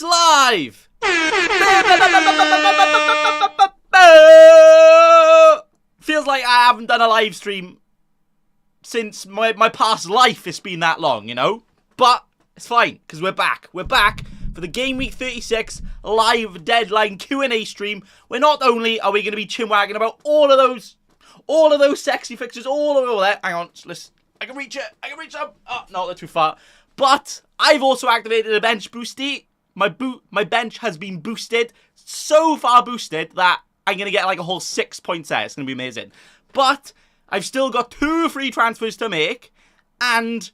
live! Feels like I haven't done a live stream since my past life. It's been that long, you know? But it's fine, because we're back. We're back for the Game Week 36 live deadline Q&A stream, where not only are we going to be chinwagging about all of those sexy fixtures, all that. Hang on, listen. I can reach it. Oh, no, they're too far. But I've also activated a bench boosty. My bench has been boosted, so far boosted that I'm going to get like a whole 6 points there. It's going to be amazing. But I've still got 2 free transfers to make, and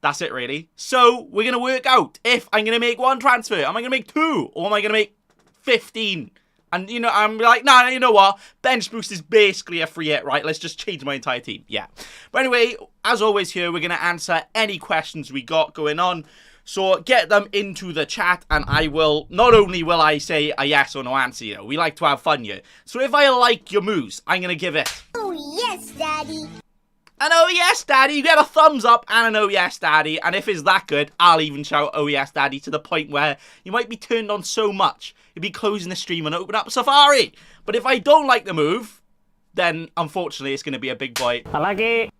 that's it really. So we're going to work out if I'm going to make 1 transfer. Am I going to make 2? Or am I going to make 15? And, you know, I'm like, nah, you know what? Bench boost is basically a free hit, right? Let's just change my entire team. Yeah. But anyway, as always here, we're going to answer any questions we got going on. So get them into the chat, and I will, not only will I say a yes or no answer, you know, we like to have fun here. So if I like your moves, I'm going to give it, oh yes, Daddy. An oh yes, Daddy. You get a thumbs up and an oh yes, Daddy. And if it's that good, I'll even shout oh yes, Daddy, to the point where you might be turned on so much, you'll be closing the stream and open up Safari. But if I don't like the move, then unfortunately it's going to be a big boy. Unlucky.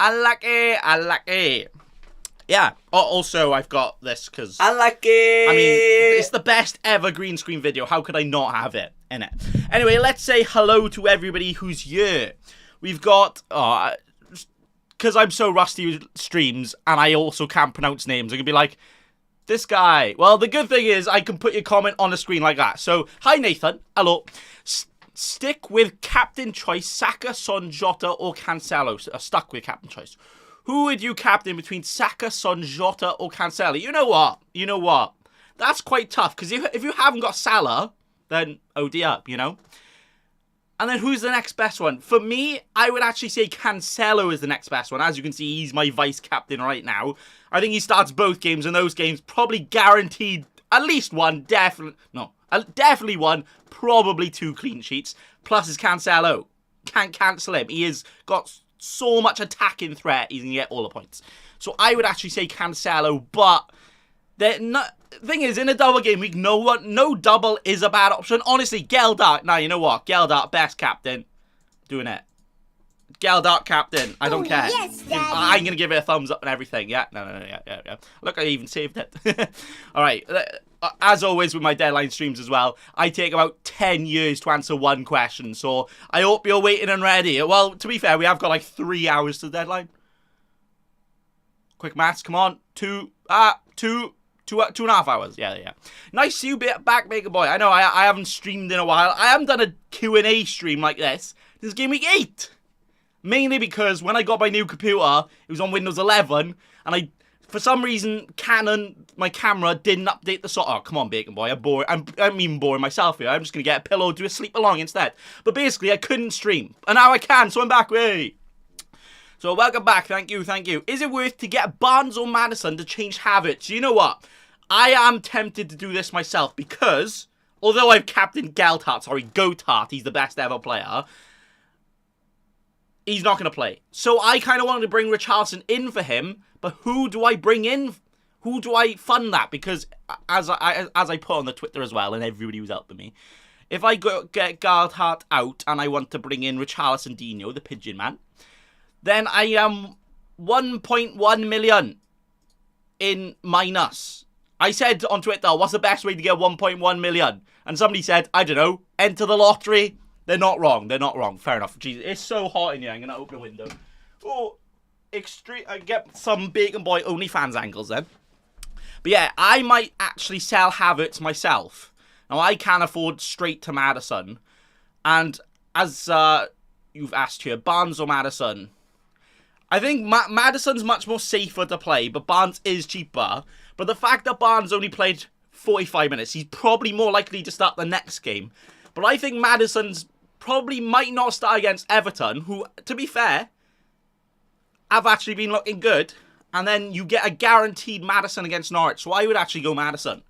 Unlucky. Yeah. Also, I've got this because, Unlucky. I mean, it's the best ever green screen video. How could I not have it in it? Anyway, let's say hello to everybody who's here. We've got, because I'm so rusty with streams and I also can't pronounce names, I could be like, this guy. Well, the good thing is I can put your comment on the screen like that. So, hi Nathan. Hello. Stick with captain choice, Saka, Son, Jota, or Cancelo. Stuck with captain choice. Who would you captain between Saka, Son, Jota, or Cancelo? You know what? That's quite tough, because if you haven't got Salah, then OD up, you know? And then who's the next best one? For me, I would actually say Cancelo is the next best one. As you can see, he's my vice captain right now. I think he starts both games, and those games probably guaranteed at least one, definitely one, probably 2 clean sheets. Plus his Cancelo. Can't cancel him. He has got so much attacking threat, he's going to get all the points. So I would actually say Cancelo, but the thing is, in a double game week, no double is a bad option. Honestly, Geldart, now you know what? Geldart, best captain. Doing it. Geldart captain, I don't care. Yes, Daddy. I'm going to give it a thumbs up and everything. Yeah, no, yeah. Look, I even saved it. Alright, as always with my deadline streams as well, I take about 10 years to answer 1 question, so I hope you're waiting and ready. Well, to be fair, we have got like 3 hours to the deadline. Quick maths, come on. 2.5 hours. Yeah. Nice to see you back, Baker Boy. I know I haven't streamed in a while. I haven't done a Q&A stream like this. This is Game Week 8. Mainly because when I got my new computer, it was on Windows 11, and for some reason, my camera didn't update the software. Oh, come on, Bacon Boy, I'm even boring myself here. I'm just going to get a pillow, do a sleep along instead. But basically, I couldn't stream, and now I can, so I'm back. Hey. So welcome back, thank you. Is it worth to get Barnes or Maddison to change habits? You know what? I am tempted to do this myself, because although I've captained Goathart, he's the best ever player, he's not going to play. So I kind of wanted to bring Richarlison in for him, but who do I bring in? Who do I fund that? Because as I put on the Twitter as well, and everybody was helping me, if I get Goathart out and I want to bring in Richarlison Dino, the Pigeon Man, then I am 1.1 million in minus. I said on Twitter, what's the best way to get 1.1 million? And somebody said, I don't know, enter the lottery. They're not wrong. Fair enough. Jesus, it's so hot in here. I'm going to open a window. Oh, extreme. I get some Bacon Boy OnlyFans angles then. But yeah, I might actually sell Havertz myself. Now, I can afford straight to Maddison. And as you've asked here, Barnes or Maddison? I think Maddison's much more safer to play, but Barnes is cheaper. But the fact that Barnes only played 45 minutes, he's probably more likely to start the next game. But I think Maddison's probably might not start against Everton, who, to be fair, have actually been looking good. And then you get a guaranteed Maddison against Norwich. So I would actually go Maddison.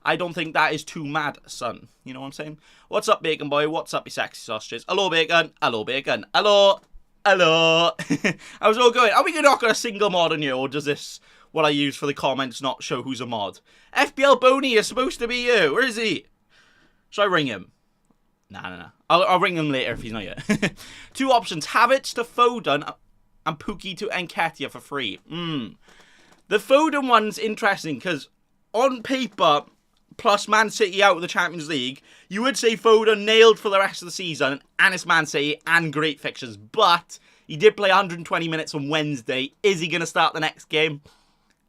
I don't think that is too mad, son. You know what I'm saying? What's up, Bacon Boy? What's up, you sexy sausages? Hello, Bacon. Hello, Bacon. Hello. How's it all going? Are we not got a single mod in here, or does this what I use for the comments, not show who's a mod. FPL Boney is supposed to be you. Where is he? Should I ring him? Nah. I'll ring him later if he's not here. 2 options. Havertz to Foden and Pukki to Nketiah for free. The Foden one's interesting because on paper, plus Man City out of the Champions League, you would say Foden nailed for the rest of the season, and it's Man City and great fixtures. But he did play 120 minutes on Wednesday. Is he going to start the next game?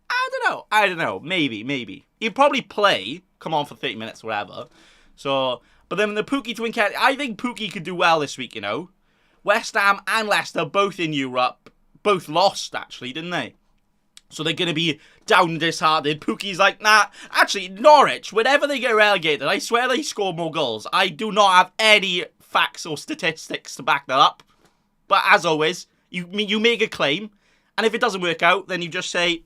I don't know. Maybe. He'd probably play, come on for 30 minutes, whatever. So, but then the Pukki to Nketiah, I think Pukki could do well this week, you know. West Ham and Leicester, both in Europe, both lost, actually, didn't they? So they're going to be down and disheartened. Pukki's like, nah. Actually, Norwich, whenever they get relegated, I swear they score more goals. I do not have any facts or statistics to back that up. But as always, you make a claim, and if it doesn't work out, then you just say,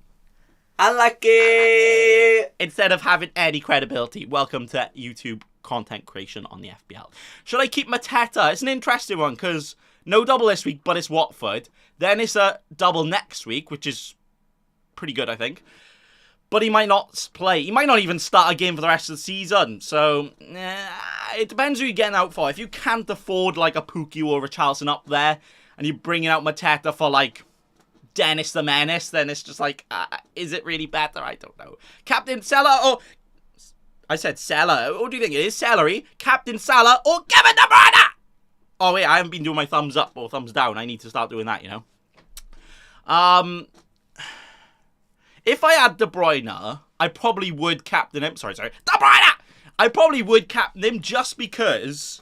unlucky, instead of having any credibility. Welcome to YouTube content creation on the FPL. Should I keep Mateta? It's an interesting one, because no double this week, but it's Watford. Then it's a double next week, which is pretty good, I think. But he might not play. He might not even start a game for the rest of the season. So, it depends who you're getting out for. If you can't afford, like, a Pukki or a Richarlison up there, and you're bringing out Mateta for, like, Dennis the Menace, then it's just like, is it really better? I don't know. Captain Salah or... I said Salah. What do you think it is? Celery? Captain Salah or Kevin De Bruyne? Oh, wait, I haven't been doing my thumbs up or thumbs down. I need to start doing that, you know. If I had De Bruyne, I probably would captain him. Sorry. De Bruyne! I probably would captain him just because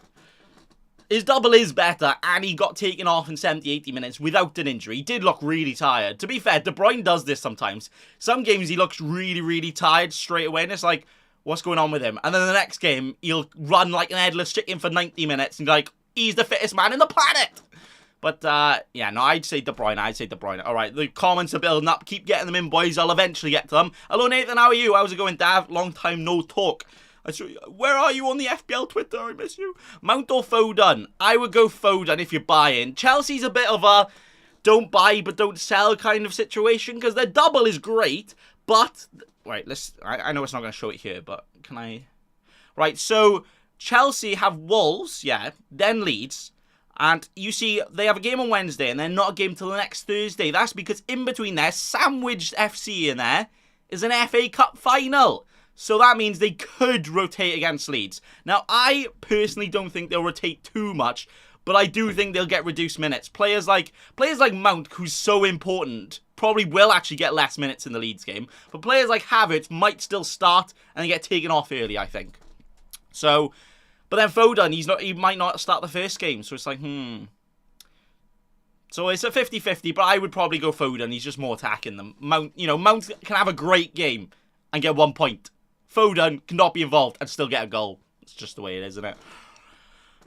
his double is better and he got taken off in 70-80 minutes without an injury. He did look really tired. To be fair, De Bruyne does this sometimes. Some games he looks really, really tired straight away and it's like, what's going on with him? And then the next game, he'll run like an headless chicken for 90 minutes and be like, he's the fittest man in the planet! But, yeah, no, I'd say De Bruyne. All right, the comments are building up. Keep getting them in, boys. I'll eventually get to them. Hello, Nathan. How are you? How's it going, Dav? Long time no talk. Where are you on the FPL Twitter? I miss you. Mount or Foden? I would go Foden if you're buying. Chelsea's a bit of a don't buy but don't sell kind of situation because their double is great. But, right, I know it's not going to show it here, but can I? Right, so Chelsea have Wolves, yeah, then Leeds. And you see, they have a game on Wednesday and then not a game till the next Thursday. That's because in between there, sandwiched FC in there, is an FA Cup final. So that means they could rotate against Leeds. Now, I personally don't think they'll rotate too much, but I do think they'll get reduced minutes. Players like Mount, who's so important, probably will actually get less minutes in the Leeds game. But players like Havertz might still start and get taken off early, I think. So... But then Foden, he might not start the first game, so it's like, So it's a 50-50, but I would probably go Foden. He's just more attacking them. Mount can have a great game and get 1 point. Foden cannot be involved and still get a goal. It's just the way it is, isn't it?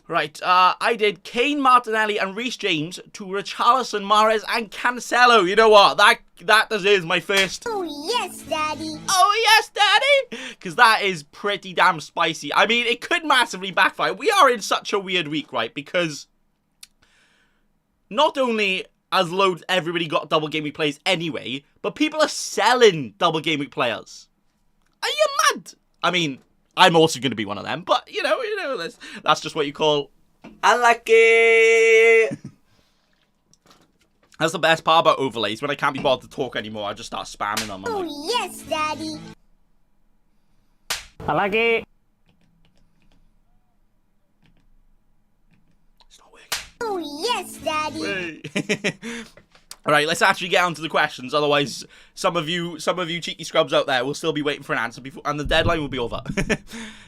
Right, I did Kane, Martinelli, and Reece James to Richarlison, Mahrez, and Cancelo. You know what? That deserves my first. Oh, yes, Daddy. Oh, yes, Daddy. Because that is pretty damn spicy. I mean, it could massively backfire. We are in such a weird week, right? Because not only has everybody got double game week players anyway, but people are selling double game week players. Are you mad? I mean... I'm also going to be one of them, but, you know, that's just what you call unlucky. That's the best part about overlays. When I can't be bothered to talk anymore, I just start spamming them. Oh, yes, Daddy. Unlucky. It's not working. Oh, yes, Daddy. All right, let's actually get on to the questions. Otherwise, some of you cheeky scrubs out there will still be waiting for an answer before, and the deadline will be over.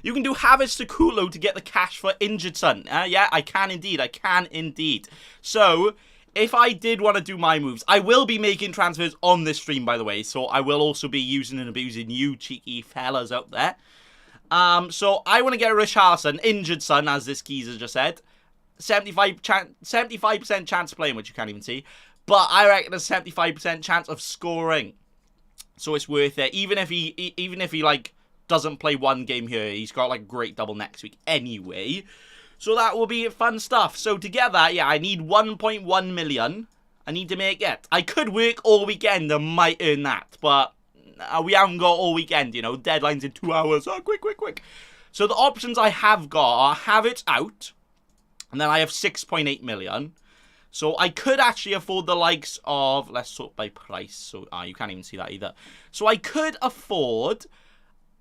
You can do Havertz to Kulo to get the cash for injured son. Yeah, I can indeed. So, if I did want to do my moves, I will be making transfers on this stream, by the way. So I will also be using and abusing you cheeky fellas out there. So I want to get a Richarlison, injured son, as this geezer just said. 75% chance of playing, which you can't even see. But I reckon a 75% chance of scoring. So it's worth it. Even if he like doesn't play one game here, he's got like a great double next week anyway. So that will be fun stuff. So together, yeah, I need 1.1 million. I need to make it. I could work all weekend and might earn that, but we haven't got all weekend, you know. Deadline's in 2 hours. Oh, quick. So the options I have got are have it out, and then I have 6.8 million. So I could actually afford the likes of, let's sort by price. So you can't even see that either. So I could afford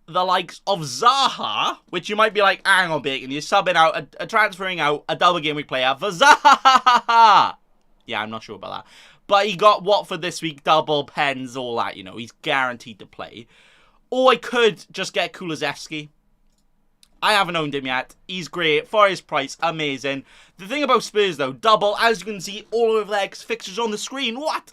the likes of Zaha, which you might be like, hang on, Bacon, you're subbing out, transferring out a double game week player for Zaha. Yeah, I'm not sure about that. But he got Watford this week, double pens, all that, you know. He's guaranteed to play. Or I could just get Kulusevski. I haven't owned him yet. He's great. For his price, amazing. The thing about Spurs, though, double, as you can see all over their fixtures on the screen. What?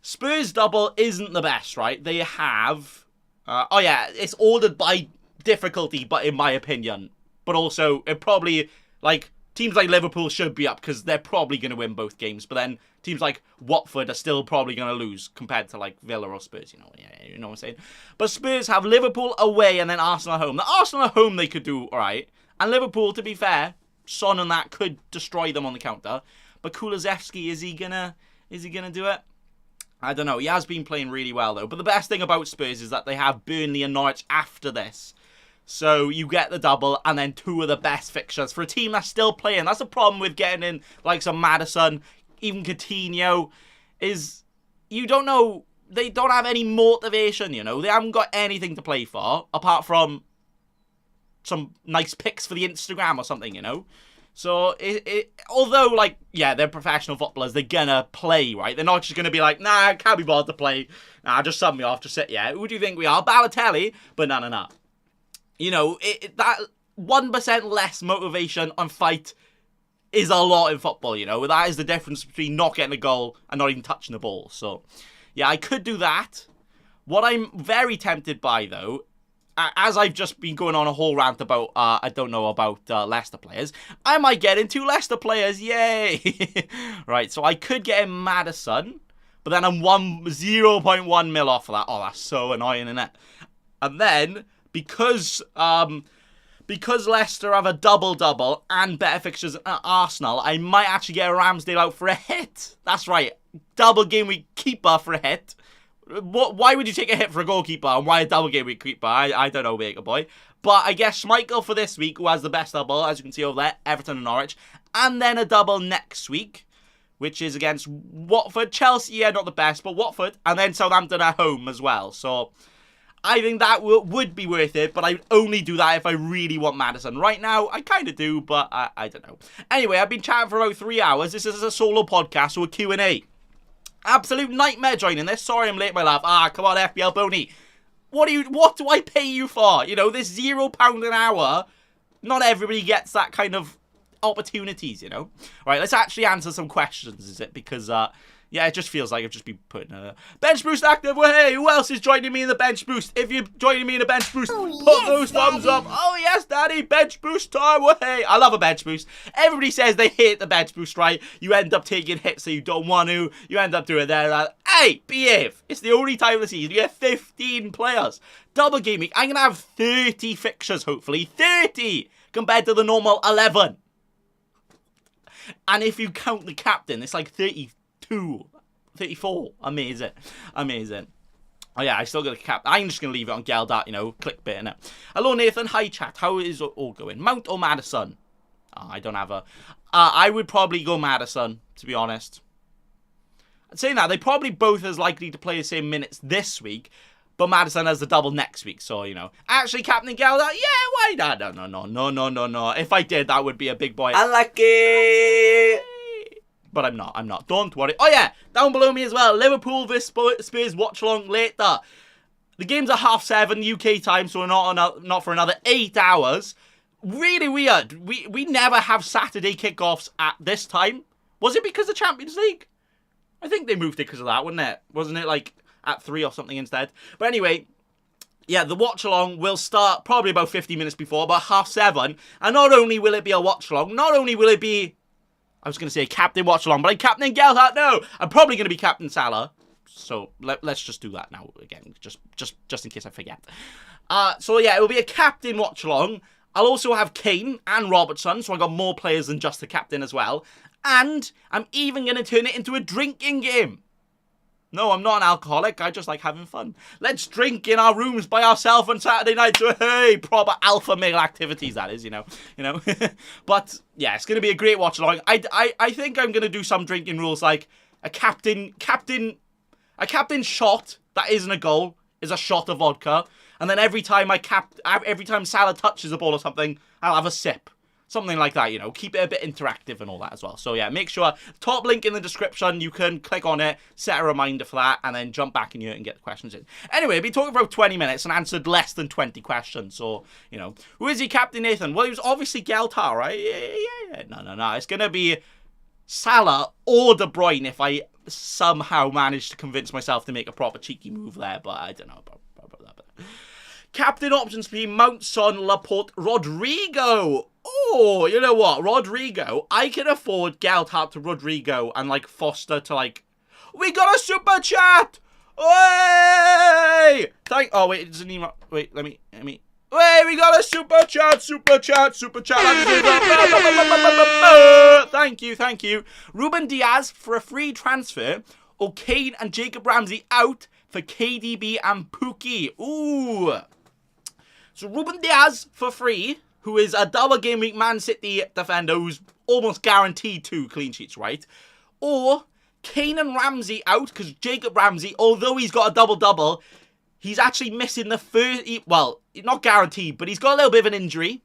Spurs double isn't the best, right? They have... oh, yeah, it's ordered by difficulty, but in my opinion. But also, it probably, like... Teams like Liverpool should be up because they're probably going to win both games. But then teams like Watford are still probably going to lose compared to like Villa or Spurs. You know what I'm saying? But Spurs have Liverpool away and then Arsenal at home. The Arsenal at home they could do all right. And Liverpool, to be fair, Son and that could destroy them on the counter. But Kulusevski, is he gonna do it? I don't know. He has been playing really well though. But the best thing about Spurs is that they have Burnley and Norwich after this. So you get the double and then 2 of the best fixtures for a team that's still playing. That's the problem with getting in like some Maddison, even Coutinho, is you don't know, they don't have any motivation, you know. They haven't got anything to play for apart from some nice pics for the Instagram or something, you know. So, although, like, yeah, they're professional footballers, they're gonna play, right? They're not just gonna be like, nah, I can't be bothered to play. Nah, just sub me off, just sit, yeah. Who do you think we are? Balotelli? But no. You know, that 1% less motivation on fight is a lot in football, you know. That is the difference between not getting a goal and not even touching the ball. So, yeah, I could do that. What I'm very tempted by, though, as I've just been going on a whole rant about, I don't know, about Leicester players, I might get into Leicester players, yay! Right, so I could get in Maddison, but then I'm 0.1 mil off of that. Oh, that's so annoying, isn't it? And then... Because Leicester have a double-double and better fixtures than Arsenal, I might actually get a Ramsdale out for a hit. That's right. Double game week keeper for a hit. Why would you take a hit for a goalkeeper and why a double game week keeper? I don't know, Baker boy. But I guess Schmeichel for this week, who has the best double, as you can see over there, Everton and Norwich. And then a double next week, which is against Watford. Chelsea, yeah, not the best, but Watford. And then Southampton at home as well. So... I think that would be worth it, but I would only do that if I really want Maddison. Right now, I kind of do, but I don't know. Anyway, I've been chatting for about 3 hours. This is a solo podcast, so a Q&A. Absolute nightmare joining this. Sorry I'm late, my love. Come on, FPL Boney. What do I pay you for? You know, this £0 an hour, not everybody gets that kind of opportunities, you know? Right, let's actually answer some questions, is it? Because, yeah, it just feels like I've just been putting a bench boost active. Well, hey, who else is joining me in the bench boost? If you're joining me in a bench boost, put those thumbs up. Oh, yes, Daddy, bench boost time. Well, hey, I love a bench boost. Everybody says they hate the bench boost, right? You end up taking hits that you don't want to. You end up doing that. Like, hey, behave. It's the only time of the season. You have 15 players. Double game week. I'm going to have 30 fixtures, hopefully. 30 compared to the normal 11. And if you count the captain, it's like 32. 34. Amazing. Oh yeah, I still got a cap. I'm just going to leave it on Geldat, you know, clickbait innit. Hello Nathan, hi chat. How is it all going? Mount or Maddison? Oh, I don't have a... I would probably go Maddison, to be honest. Saying that, they probably both as likely to play the same minutes this week, but Maddison has the double next week, so, you know. Actually, Captain Geldat, yeah, why not? No. If I did, that would be a big boy. Unlucky! But I'm not. Don't worry. Oh, yeah. Down below me as well. Liverpool vs Spurs watch along later. The games are 7:30 UK time, so we're not for another 8 hours. Really weird. We never have Saturday kickoffs at this time. Was it because of Champions League? I think they moved it because of that, wasn't it? Wasn't it like at 3 or something instead? But anyway, yeah, the watch along will start probably about 50 minutes before, about 7:30. And not only will it be a watch along, not only will it be... I was going to say Captain Watch Along, but I'm Captain Gelhart. No, I'm probably going to be Captain Salah. So let's just do that now again, just in case I forget. So yeah, it will be a Captain Watch Along. I'll also have Kane and Robertson, so I got more players than just the captain as well. And I'm even going to turn it into a drinking game. No, I'm not an alcoholic. I just like having fun. Let's drink in our rooms by ourselves on Saturday night. So, hey, proper alpha male activities, that is, you know. But, yeah, it's going to be a great watch along. I think I'm going to do some drinking rules like a captain shot that isn't a goal is a shot of vodka. And then every time Salah touches a ball or something, I'll have a sip. Something like that, you know. Keep it a bit interactive and all that as well. So, yeah, make sure, top link in the description, you can click on it, set a reminder for that, and then jump back in here and get the questions in. Anyway, I've been talking for about 20 minutes and answered less than 20 questions. So, you know, who is he, Captain Nathan? Well, he was obviously Geltar, right? Yeah. No. It's going to be Salah or De Bruyne if I somehow manage to convince myself to make a proper cheeky move there, but I don't know about that. But captain options for me, Mount, Son, Laporte, Rodrigo. Oh, you know what? Rodrigo, I can afford Geltart to Rodrigo and, like, Foster to, like... We got a super chat! Hey! Oh, wait, it doesn't even... Wait, let me... Wait, we got a super chat! Thank you. Ruben Diaz for a free transfer, or Kane and Jacob Ramsey out for KDB and Pookie. Ooh. So Ruben Diaz for free, who is a double game week Man City defender who's almost guaranteed 2 clean sheets, right? Or Kane and Ramsey out, because Jacob Ramsey, although he's got a double-double, he's actually missing the first... Well, not guaranteed, but he's got a little bit of an injury.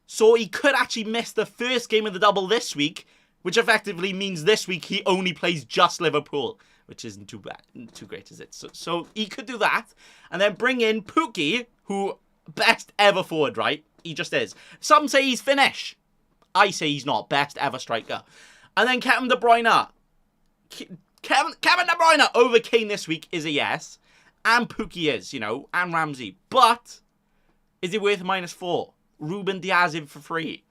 So he could actually miss the first game of the double this week, which effectively means this week he only plays just Liverpool, which isn't too bad, too great, is it? So he could do that, and then bring in Pookie, who best ever forward, right? He just is. Some say he's Finnish. I say he's not. Best ever striker. And then Kevin De Bruyne. Kevin De Bruyne over Kane this week is a yes. And Pookie is, you know, and Ramsey. But is it worth -4? Ruben Diaz in for free.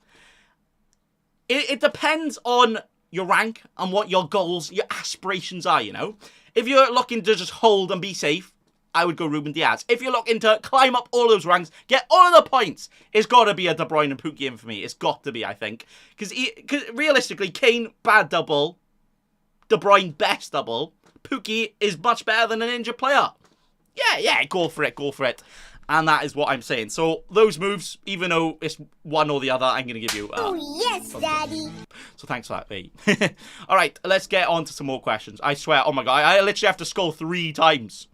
It depends on your rank and what your goals, your aspirations are, you know. If you're looking to just hold and be safe, I would go Ruben Diaz. If you're looking to climb up all those ranks, get all of the points, it's got to be a De Bruyne and Pookie in for me. It's got to be, I think. Because realistically, Kane, bad double. De Bruyne, best double. Pookie is much better than an injured player. Yeah, go for it. And that is what I'm saying. So those moves, even though it's one or the other, I'm going to give you... oh, yes, Daddy. So thanks for that, mate. All right, let's get on to some more questions. I swear, oh my God, I literally have to scroll 3 times.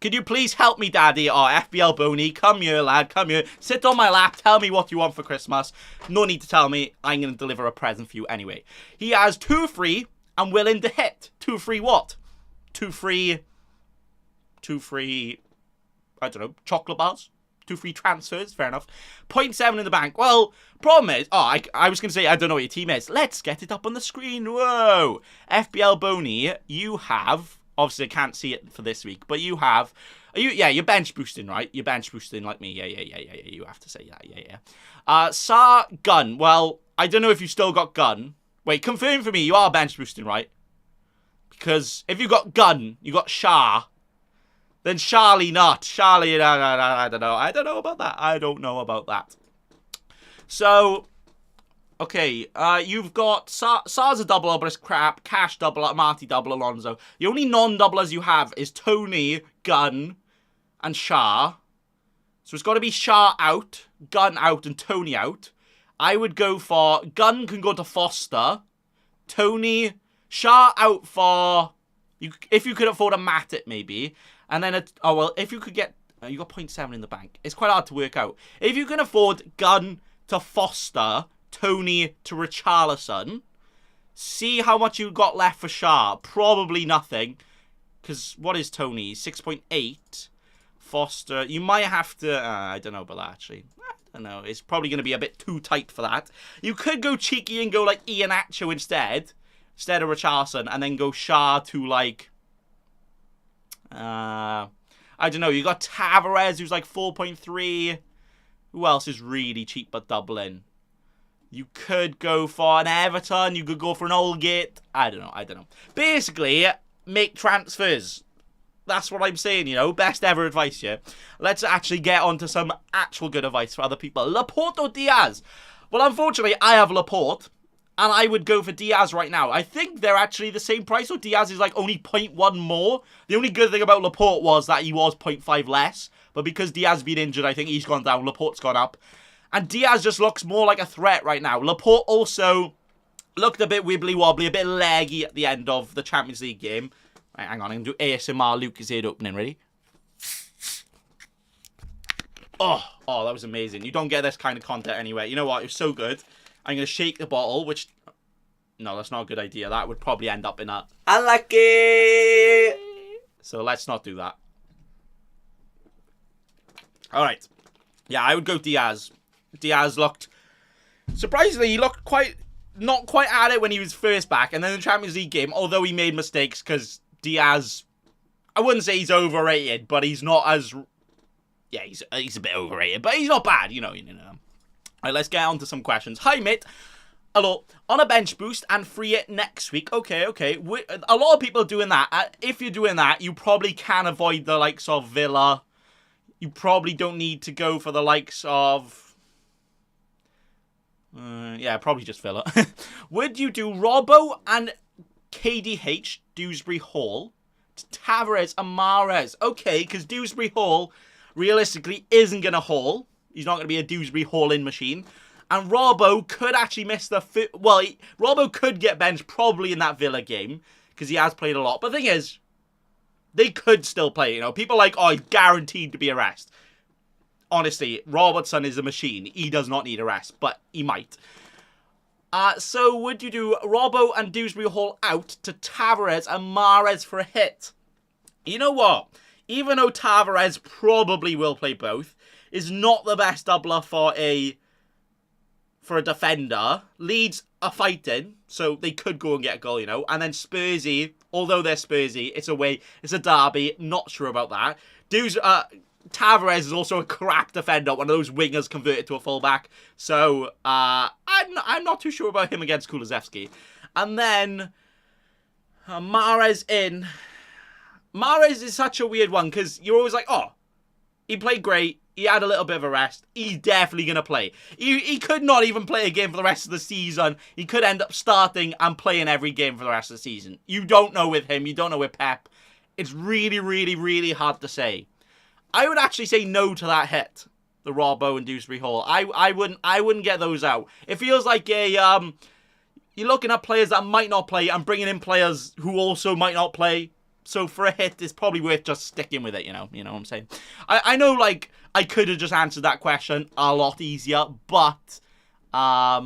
Could you please help me, Daddy? Oh, FPL Boney, come here, lad, come here. Sit on my lap, tell me what you want for Christmas. No need to tell me, I'm going to deliver a present for you anyway. He has 2 free and willing to hit. 2 free what? 2 free, I don't know, chocolate bars? 2 free transfers, fair enough. 0.7 in the bank. Well, problem is, I was going to say, I don't know what your team is. Let's get it up on the screen. Whoa. FPL Boney, you have... Obviously, I can't see it for this week, but you have... you're bench boosting, right? You're bench boosting like me. Yeah. You have to say that. Yeah. Sar Gun. Well, I don't know if you still got Gun. Wait, confirm for me. You are bench boosting, right? Because if you got Gun, you got Shah. Then Charlie not. Charlie, no, I don't know. I don't know about that. So... Okay, you've got Sar's a double, but it's crap. Cash double, Marty double, Alonso. The only non-doublers you have is Tony, Gunn, and Shah. So it's got to be Shah out, Gunn out, and Tony out. I would go for... Gunn can go to Foster. Tony... Shah out for... if you could afford a Matic, maybe. And then... if you could get... you got 0.7 in the bank. It's quite hard to work out. If you can afford Gunn to Foster... Tony to Richarlison. See how much you got left for Shah. Probably nothing. Because what is Tony? 6.8. Foster. You might have to... I don't know about that, actually. I don't know. It's probably going to be a bit too tight for that. You could go cheeky and go like Iheanacho instead of Richarlison. And then go Shah to like... I don't know. You got Tavares, who's like 4.3. Who else is really cheap but doubling? You could go for an Everton. You could go for an Oldgate. I don't know. Basically, make transfers. That's what I'm saying, you know. Best ever advice here. Let's actually get on to some actual good advice for other people. Laporte or Diaz? Well, unfortunately, I have Laporte. And I would go for Diaz right now. I think they're actually the same price, so Diaz is like only 0.1 more. The only good thing about Laporte was that he was 0.5 less. But because Diaz has been injured, I think he's gone down. Laporte's gone up. And Diaz just looks more like a threat right now. Laporte also looked a bit wibbly-wobbly, a bit leggy at the end of the Champions League game. Right, hang on, I'm going to do ASMR Lucasade opening. Ready? Oh, that was amazing. You don't get this kind of content anywhere. You know what? It was so good. I'm going to shake the bottle, which... No, that's not a good idea. That would probably end up in a... Unlucky! So let's not do that. Alright. Yeah, I would go Diaz. Diaz looked... Surprisingly, he looked not quite at it when he was first back. And then the Champions League game, although he made mistakes, because Diaz... I wouldn't say he's overrated, but he's not as... Yeah, he's a bit overrated, but he's not bad, you know. Alright, let's get on to some questions. Hi, mate. Hello. On a bench boost and free it next week. Okay. A lot of people are doing that. If you're doing that, you probably can avoid the likes of Villa. You probably don't need to go for the likes of... yeah, probably just Villa. Would you do Robbo and KDH, Dewsbury Hall, Tavares and Mahrez? Okay, because Dewsbury Hall... realistically isn't going to haul. He's not going to be a Dewsbury hauling machine. And Robbo could actually miss the... Robbo could get benched probably in that Villa game. Because he has played a lot. But the thing is, they could still play. You know, people are like, oh, he's guaranteed to be a rest. Honestly, Robertson is a machine. He does not need a rest. But he might. So would you do Robbo and Dewsbury Hall out to Tavares and Mahrez for a hit? You know what? Even though Tavares probably will play both, is not the best doubler for a defender. Leeds are fighting, so they could go and get a goal, you know. And then Spursy, although they're Spursy, it's a derby. Not sure about that. Tavares is also a crap defender, one of those wingers converted to a fullback. So I'm not too sure about him against Kulusevski. And then Mahrez in. Mahrez is such a weird one because you're always like, oh, he played great. He had a little bit of a rest. He's definitely going to play. He could not even play a game for the rest of the season. He could end up starting and playing every game for the rest of the season. You don't know with him. You don't know with Pep. It's really, really, really hard to say. I would actually say no to that hit, the Robbo and Dewsbury Hall. I wouldn't get those out. It feels like you're looking at players that might not play and bringing in players who also might not play. So for a hit, it's probably worth just sticking with it, you know what I'm saying? I know, like, I could have just answered that question a lot easier, but, yeah,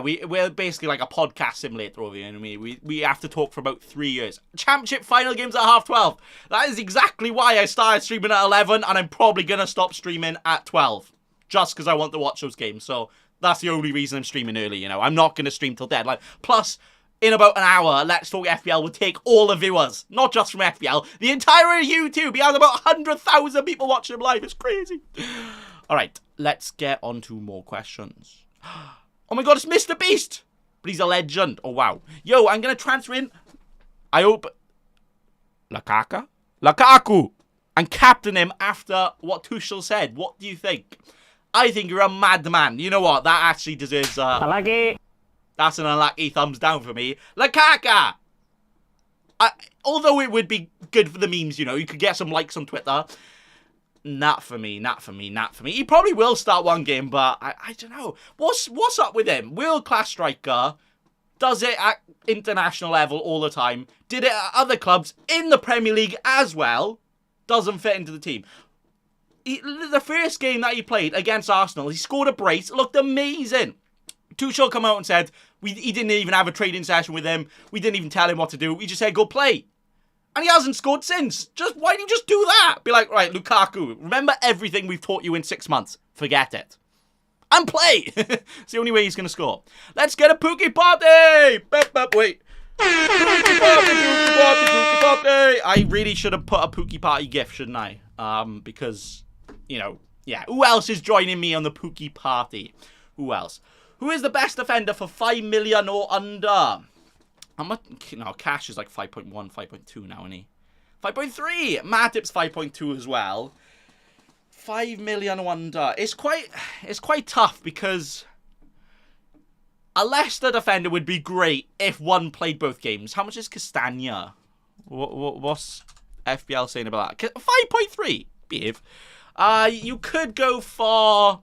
we're basically like a podcast simulator over here, and we have to talk for about 3 years. Championship final games at 12:30. That is exactly why I started streaming at 11, and I'm probably going to stop streaming at 12, just because I want to watch those games. So that's the only reason I'm streaming early, you know? I'm not going to stream till deadline. Plus... in about an hour, Let's Talk FPL will take all the viewers. Not just from FPL. The entire YouTube. He has about 100,000 people watching him live. It's crazy. Alright, let's get on to more questions. Oh my god, it's Mr. Beast. But he's a legend. Oh, wow. Yo, I'm going to transfer in... I hope... Lukaku. And captain him after what Tuchel said. What do you think? I think you're a madman. You know what? That actually deserves... That's an unlucky thumbs down for me. Lukaku! Although it would be good for the memes, you know. You could get some likes on Twitter. Not for me. He probably will start one game, but I don't know. What's up with him? World-class striker. Does it at international level all the time. Did it at other clubs in the Premier League as well. Doesn't fit into the team. The first game that he played against Arsenal, he scored a brace. It looked amazing. Tuchel come out and said, he didn't even have a training session with him. We didn't even tell him what to do. We just said, go play. And he hasn't scored since. Why don't you just do that? Be like, right, Lukaku, remember everything we've taught you in 6 months. Forget it. And play. It's the only way he's going to score. Let's get a Pookie party. Wait. Pookie party. I really should have put a Pookie party gif, shouldn't I? Because, you know, yeah. Who else is joining me on the Pookie party? Who else? Who is the best defender for 5 million or under? No, Cash is like 5.1, 5.2 now, isn't he? 5.3. Matip's 5.2 as well. 5 million or under. It's quite tough because A Leicester defender would be great if one played both games. How much is Castagna? What's FPL saying about that? 5.3. Behave. You could go for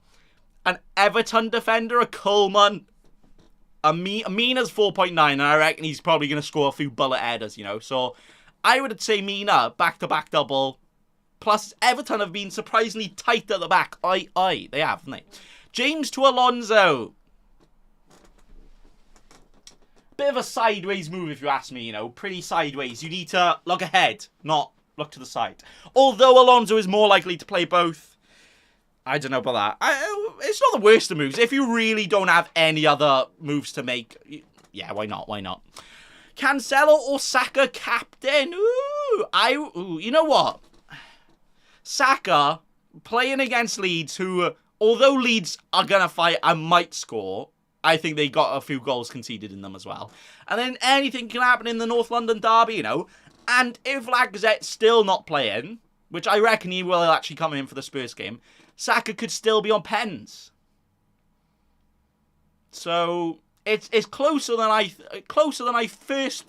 an Everton defender, a Coleman. Mina's 4.9, and I reckon he's probably going to score a few bullet headers, you know. So I would say Mina, back-to-back double. Plus, Everton have been surprisingly tight at the back. They have, haven't they? James to Alonso. Bit of a sideways move, if you ask me, you know. Pretty sideways. You need to look ahead, not look to the side. Although Alonso is more likely to play both. I don't know about that. It's not the worst of moves. If you really don't have any other moves to make, yeah, why not? Why not? Cancelo or Saka captain? Ooh, you know what? Saka playing against Leeds, who, although Leeds are going to fight and might score, I think they got a few goals conceded in them as well. And then anything can happen in the North London derby, you know. And if Lacazette's still not playing, which I reckon he will actually come in for the Spurs game, Saka could still be on pens. So it's closer than I first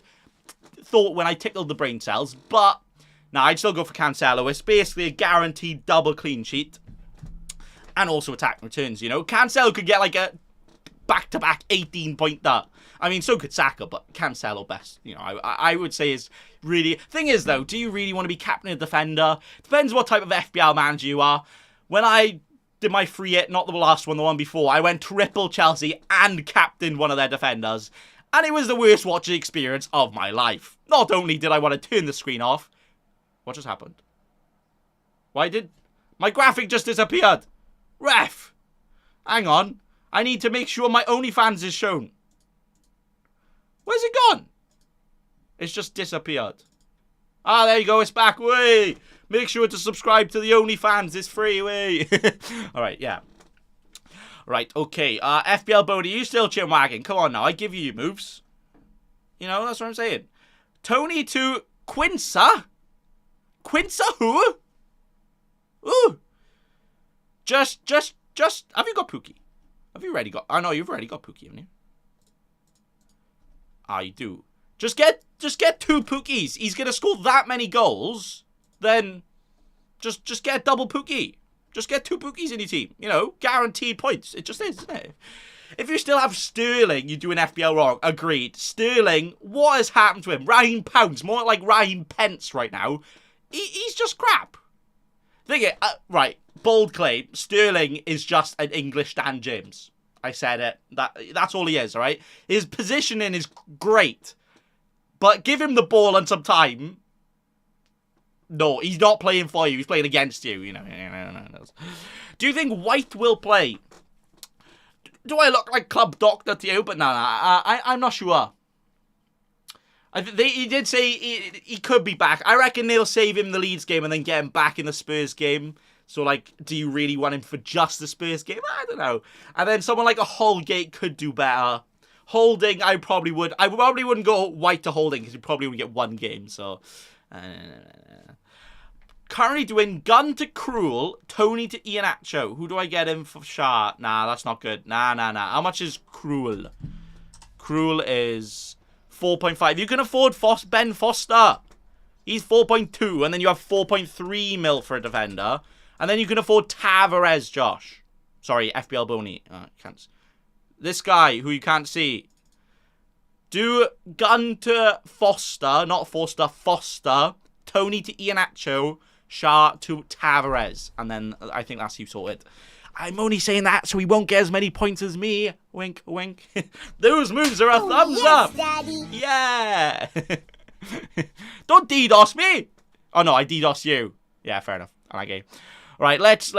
thought when I tickled the brain cells. But no, I'd still go for Cancelo. It's basically a guaranteed double clean sheet, and also attack returns. You know, Cancelo could get like a back-to-back 18-pointer. I mean, so could Saka, but Cancelo best. You know, I would say is really... Thing is, though, do you really want to be captain of defender? Depends what type of FPL manager you are. When I did my free hit, not the last one, the one before, I went triple Chelsea and captained one of their defenders. And it was the worst watching experience of my life. Not only did I want to turn the screen off... What just happened? Why did... My graphic just disappeared. Ref! Hang on. I need to make sure my OnlyFans is shown. Where's it gone? It's just disappeared. Ah, there you go. It's back. Way. Make sure to subscribe to the OnlyFans. It's free. Way. All right. Yeah. Right. Okay. FPL Bodie, you still chin wagging. Come on now. I give you your moves. You know, that's what I'm saying. Tony to Quinza. Quinza who? Ooh. Just. Have you got Pookie? Have you already got... Oh, no, you've already got Pookie, haven't you? Ah, you do. Just get 2 Pookies. He's going to score that many goals. Then just get double Pookie. Just get 2 Pookies in your team. You know, guaranteed points. It just is, isn't it? If you still have Sterling, you're doing FPL wrong. Agreed. Sterling, what has happened to him? Raheem Pounds, more like Raheem Pence right now. He's just crap. Right, bold claim. Sterling is just an English Dan James. I said it. That's all he is, all right? His positioning is great. But give him the ball and some time. No, he's not playing for you. He's playing against you, you know. Do you think White will play? Do I look like club doctor to you? But no, I'm not sure. He did say he could be back. I reckon they'll save him the Leeds game and then get him back in the Spurs game. So, like, do you really want him for just the Spurs game? I don't know. And then someone like a Holgate could do better. Holding, I probably would. I probably wouldn't go White to Holding because he probably would get 1 game. So, currently doing Gun to Cruel, Tony to Iheanacho. Who do I get in for Shah? Nah, that's not good. Nah. How much is Cruel? Cruel is 4.5. You can afford Ben Foster. He's 4.2, and then you have 4.3 mil for a defender. And then you can afford Tavares, Josh. Sorry, FPL Boney. Can't. This guy, who you can't see. Do Gun to Foster, not Foster, Foster. Tony to Iheanacho. Shah to Tavares. And then I think that's you sorted. I'm only saying that so he won't get as many points as me. Wink, wink. Those moves are a thumbs up. Daddy. Yeah. Don't DDoS me. Oh, no, I DDoS you. Yeah, fair enough. I like it. Right, let's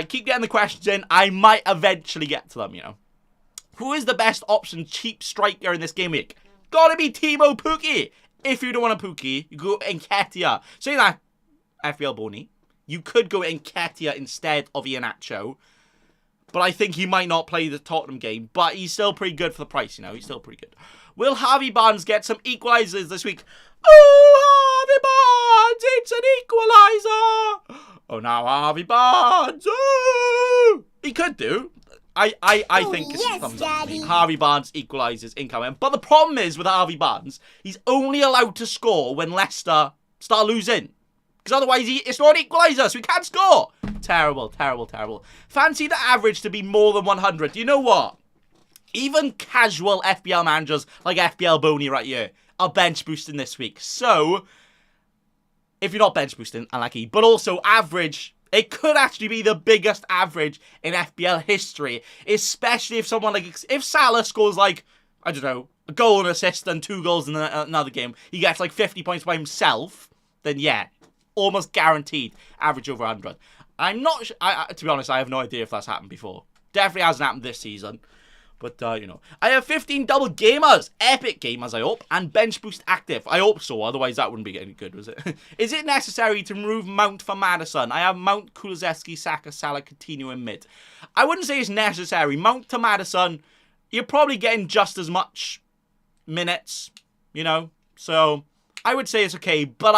keep getting the questions in. I might eventually get to them, you know. Who is the best option cheap striker in this game week? Gotta be Timo Pukki. If you don't want a Pukki, you go Nketiah. Say that, FPL Boney. You could go Nketiah instead of Iheanacho. But I think he might not play the Tottenham game. But he's still pretty good for the price, you know. He's still pretty good. Will Harvey Barnes get some equalizers this week? Oh, Harvey Barnes, it's an equalizer. Oh, now Harvey Barnes. Oh! He could do. I think it's yes, a thumbs up to me. Daddy. Harvey Barnes equalises incoming. But the problem is with Harvey Barnes, he's only allowed to score when Leicester start losing. Because otherwise, it's not an equaliser, so he can't score. Terrible, terrible, terrible. Fancy the average to be more than 100. You know what? Even casual FPL managers like FPL Boney right here are bench boosting this week. So, if you're not bench boosting, unlucky. But also, average, it could actually be the biggest average in FPL history. Especially if someone like, if Salah scores like, I don't know, a goal and assist and 2 goals in another game. He gets like 50 points by himself. Then yeah, almost guaranteed average over 100. I'm not, to be honest, I have no idea if that's happened before. Definitely hasn't happened this season. But, you know, I have 15 double gamers, epic gamers, I hope, and bench boost active. I hope so, otherwise that wouldn't be any good, was it? Is it necessary to remove Mount for Maddison? I have Mount, Kulusevski, Saka, Salah, Coutinho in mid. I wouldn't say it's necessary. Mount to Maddison, you're probably getting just as much minutes, you know? So, I would say it's okay, but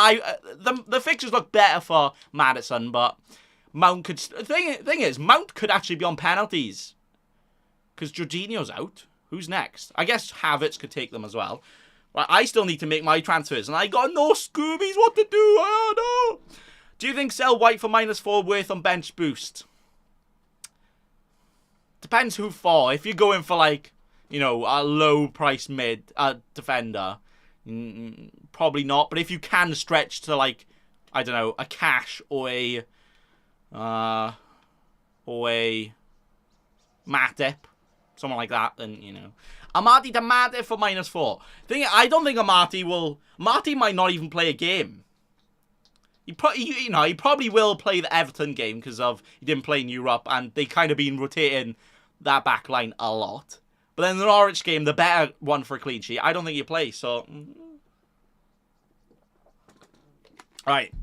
the fixtures look better for Maddison, but Mount could... The thing is, Mount could actually be on penalties. Because Jorginho's out. Who's next? I guess Havertz could take them as well. Right, I still need to make my transfers. And I got no Scoobies. What to do? Oh, no. Do you think sell White for -4 worth on bench boost? Depends who for. If you're going for, like, you know, a low-price mid defender, probably not. But if you can stretch to, like, I don't know, a Cash or a Matip, someone like that, then, you know. Amati to Matip for -4. I don't think Amati will... Amati might not even play a game. He probably will play the Everton game because he didn't play in Europe and they kind of been rotating that back line a lot. But then the Norwich game, the better one for a clean sheet, I don't think he'll play, so... Alright.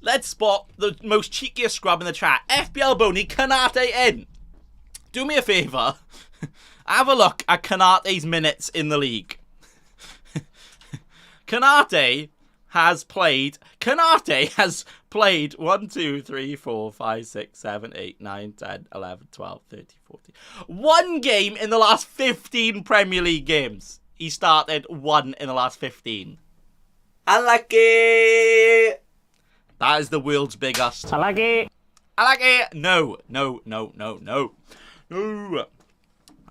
Let's spot the most cheekiest scrub in the chat. FPL Boney, Kanate in. Do me a favour. Have a look at Kanate's minutes in the league. Kanate has played 1, 2, 3, 4, 5, 6, 7, 8, 9, 10, 11, 12, 13, 14. One game in the last 15 Premier League games. He started 1 in the last 15. Unlucky. That is the world's biggest. Unlucky. Unlucky. No.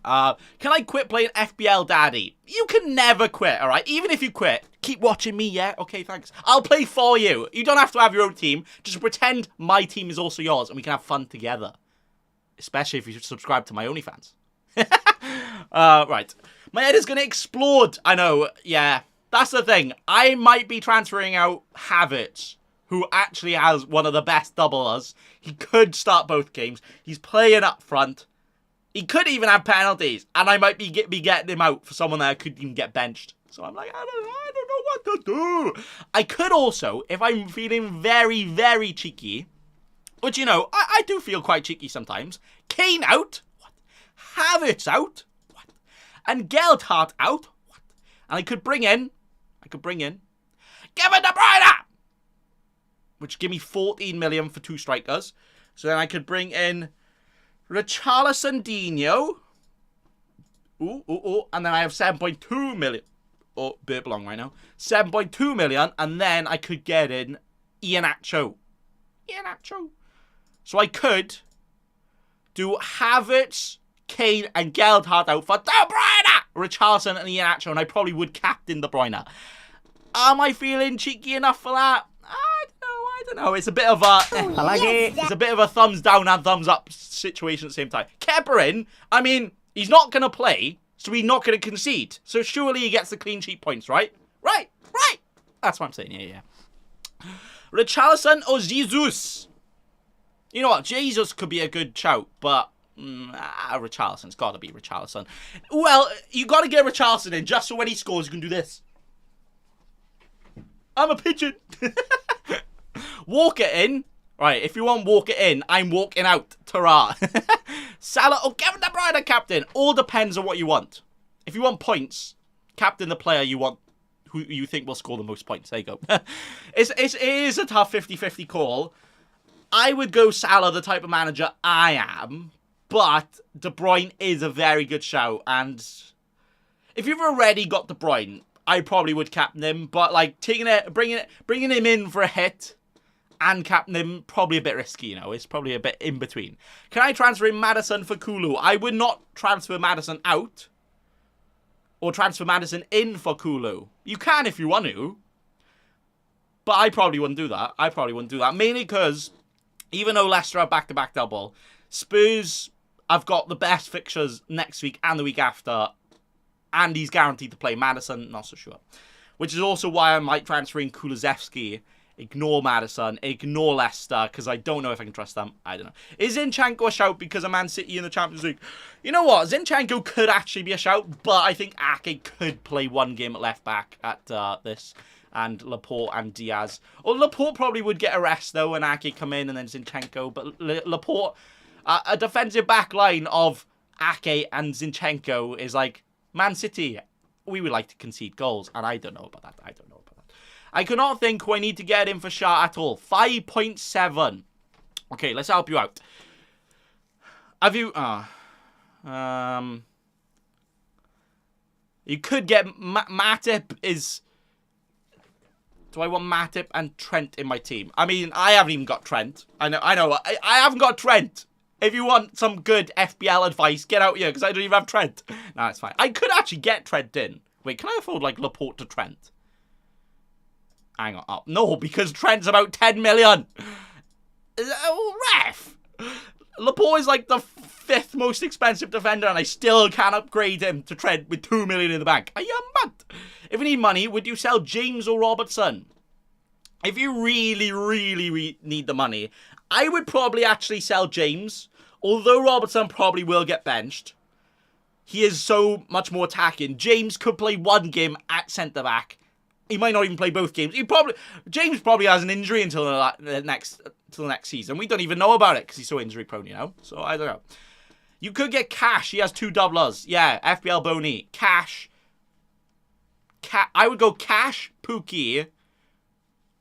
Can I quit playing FPL Daddy? You can never quit, alright? Even if you quit, keep watching me, yeah? Okay, thanks. I'll play for you. You don't have to have your own team. Just pretend my team is also yours and we can have fun together. Especially if you subscribe to my OnlyFans. Right. My head is going to explode. I know, yeah. That's the thing. I might be transferring out Havertz, who actually has one of the best doublers. He could start both games. He's playing up front. He could even have penalties, and I might be getting him out for someone that could even get benched. So I'm like, I don't know what to do. I could also, if I'm feeling very, very cheeky, which, you know, I do feel quite cheeky sometimes. Kane out. What? Havertz out. What? And Geldhart out. What? And I could bring in Kevin De Bruyne, which give me 14 million for 2 strikers. So then I could bring in Richarlison Dino. And then I have 7.2 million. Oh, bit long right now. 7.2 million. And then I could get in Iheanacho. So I could do Havertz, Kane, and Geldhart out for De Bruyne, Richarlison, and Iheanacho. And I probably would captain De Bruyne. Am I feeling cheeky enough for that? I don't know. It's a bit of a... I like it. It's a bit of a thumbs down and thumbs up situation at the same time. Kepa in, I mean, he's not going to play, so he's not going to concede. So surely he gets the clean sheet points, right? Right. That's what I'm saying, yeah. Richarlison or Jesus? You know what? Jesus could be a good shout, but Richarlison's got to be Richarlison. Well, you got to get Richarlison in just so when he scores, you can do this. I'm a pigeon. Walker in. Right, if you want Walker in, I'm walking out. Ta-ra. Salah or Kevin De Bruyne captain. All depends on what you want. If you want points, captain the player you want, who you think will score the most points. There you go. It is a tough 50-50 call. I would go Salah, the type of manager I am. But De Bruyne is a very good shout. And if you've already got De Bruyne, I probably would captain him. But like bringing him in for a hit and captain him, probably a bit risky, you know. It's probably a bit in between. Can I transfer in Maddison for Kulu? I would not transfer Maddison out. Or transfer Maddison in for Kulu. You can if you want to. But I probably wouldn't do that. Mainly because, even though Leicester are back-to-back double, Spurs have got the best fixtures next week and the week after. And he's guaranteed to play. Maddison, not so sure. Which is also why I might transfer in Kulusevski. Ignore Maddison. Ignore Leicester. Because I don't know if I can trust them. I don't know. Is Zinchenko a shout because of Man City in the Champions League? You know what? Zinchenko could actually be a shout. But I think Ake could play one game at left back at this. And Laporte and Diaz. Or Laporte probably would get a rest though when Ake come in and then Zinchenko. But Laporte, a defensive back line of Ake and Zinchenko is like, Man City, we would like to concede goals. And I don't know about that. I cannot think who I need to get in for Shah at all. 5.7. Okay, let's help you out. Have you... you could get... Matip is... Do I want Matip and Trent in my team? I mean, I haven't even got Trent. I know. I haven't got Trent. If you want some good FPL advice, get out here, because I don't even have Trent. No, it's fine. I could actually get Trent in. Wait, can I afford, like, Laporte to Trent? Hang on. Oh, no, because Trent's about 10 million. Oh, ref. Laporte is, like, the 5th most expensive defender, and I still can't upgrade him to Trent with 2 million in the bank. Are you mad? If you need money, would you sell James or Robertson? If you really need the money, I would probably actually sell James. Although Robertson probably will get benched. He is so much more attacking. James could play one game at centre-back. He might not even play both games. James probably has an injury until the next season. We don't even know about it because he's so injury-prone, you know? So, I don't know. You could get Cash. He has 2 doublers. Yeah, FPL Boney. Cash. I would go Cash, Pookie.